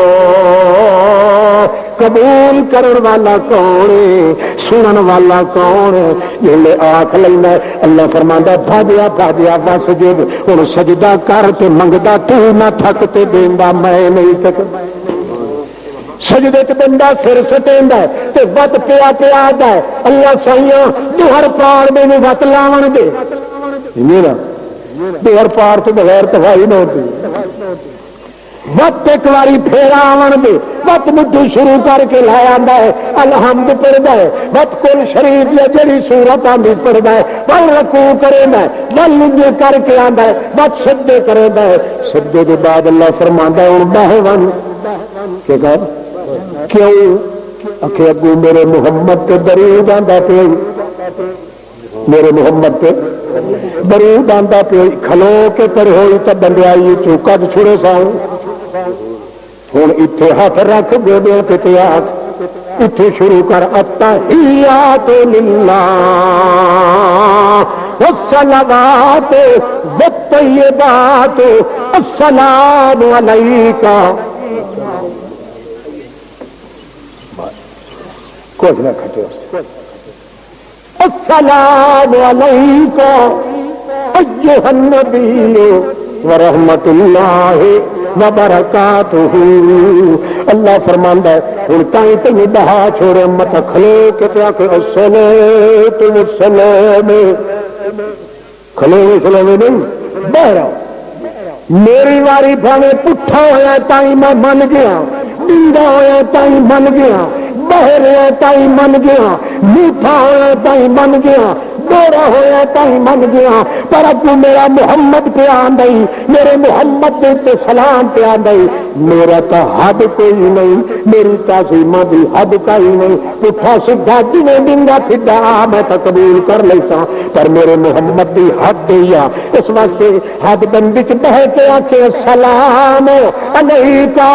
قبول کرن والا کون ہے سنن والا کون ہے جلے آکھ لینا اللہ فرماندا بھاجیا وسجد ہن سجدہ کر تے منگدا تو نہ تھک تے دیندا میں نہیں تک سجدے تے بندہ سر سٹیندا ہے تے وت پیا ہے اللہ سائیاں دوہر پار میں وت لاون دے میرا دوہر پار تو بغیر تفائی نہ ہوتی وت ایک باری پھیرا آن دے وت مدو شروع کر کے لایا ہے الحمد پڑھتا ہے وت کل شریف یا جڑی سورت آندی پڑھتا ہے ول رکوع کرتا ہے ول نجے کر کے آندا ہے وت سجدے کرتا ہے سجدے کے بعد اللہ فرماندا ہے ہن باہون کہ کیوں آخے اگو میرے محمد تے درود آندا پیا میرے محمد تے درود آندا پیا کھلو کے پر ہوئی تو بندیائی چوکا چھڑے ساؤں ہوں اتنے ہاتھ رکھ گوڈیاں تے آکھ اتنے شروع کر التحیات للہ والصلوات والطیبات السلام علیکہ. کچھ نہ کھٹے السلام علیکہ ایھا النبی ورحمۃ اللہ وبرکاتہ. اللہ فرماندا ہے ہن تائیں تینوں بہا چھوڑے مت کھلے کے پیا کہ الصلاۃ والسلام کھلے سلام نہیں باہر میری واری بھاویں پٹھا ہویا تائیں میں من گیا, ڈنگا ہویا تائیں من گیا, باہر ہویا تائیں من گیا, میٹھا ہویا تائیں من گیا, گورا ہویا تائیں من گیا, پر ابو میرا محمد پہ آندئی, میرے محمد پہ سلام پہ آندئی. میرا تو حد کوئی نہیں, میری تعظیمہ بھی حد کا ہی نہیں. پٹھا سدھا جنہیں ڈنگا پھڈا میں تو قبول کر لیتا, پر میرے محمد بھی حد دیا. اس واسطے حد بندی چ بہ کے آکھے سلام علیکہ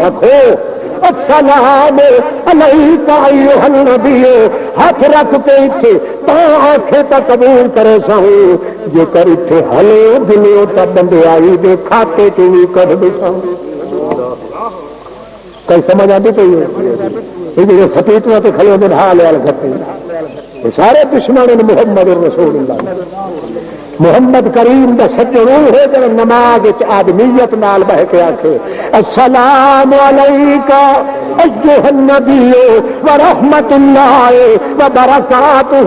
رکھو السلام علیکہ ایھا النبی. ہاتھ رکھ کے اتنے تا آنکھیں تا قبول کرے سہوں جے کر اتنے ہلے دلیو تا بندے آئی دے کھاتے کی بھی کر دیتا. کئی سمجھ آتی پئی ہے فتیتوں تے کھلے دن حال وال کرتے سارے دشمن محمد رسول اللہ. محمد کریم دا سچو روح ہے جب نماز آدمیت نال بہ کے آکھے السلام علیکہ ایھا النبی ورحمۃ اللہ وبرکاتہ.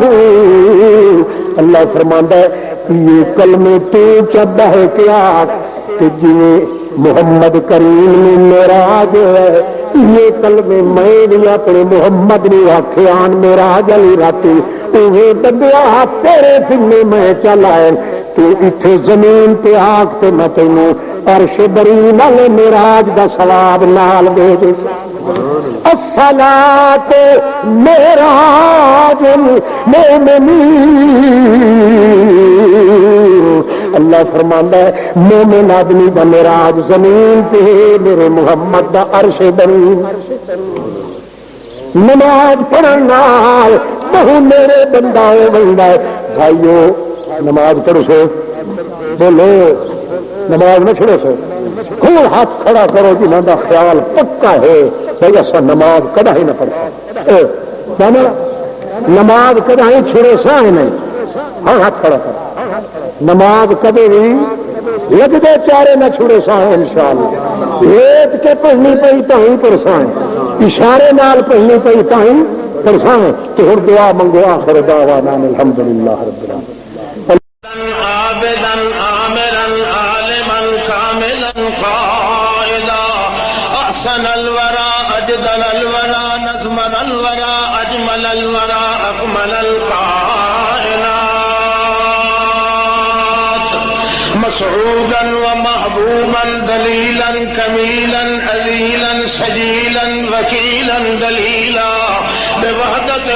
اللہ فرماندا ہے یہ کلمے تو چ بہ کے آکھ کہ جویں محمد کریم نے معراج ہے یہ کلمے میں بھی اپنے محمد نے آکھے آن معراج علی راتی اوہ دبیا تیرے سنے میں چلائے تو اتنے زمین پہ آگ تے میں تینوں عرش بری نال معراج دا ثواب نال دے دے. الصلاۃ معراج المؤمنین. اللہ فرماندا ہے مومن آدمی دا معراج زمین پہ میرے محمد دا عرش بری. نماز پڑھن نال بہو میرے بندہ بنتا ہے. بھائیو نماز پڑھو سو بولو نماز نہ چھوڑو سو خون ہاتھ کھڑا کرو جنہوں کا خیال پکا ہے بھائی اصا نماز کدا ہی نہ پڑھتا نماز کدا ہی چھوڑے سا ہی نہیں. ہاں ہاتھ کھڑا کرو نماز کدے بھی لگتے چارے نہ چھوڑے سا ہے انشاءاللہ. لیٹ کے پڑھنی پئی تھی پرسان اشارے نال پڑھنی پئی تھی پرسان. تو ہر دعا منگو آخر دعوانا الحمدللہ رب العالمین. عابدا عامرا عالما كاملا قائدا احسن الورى اجدل الورى نظمن الورى اجمل الورى اكمل القائنات مسعودا ومحبوبا دليلا كميلا اذيلا سجيلا وكيلا دليلا بوحدة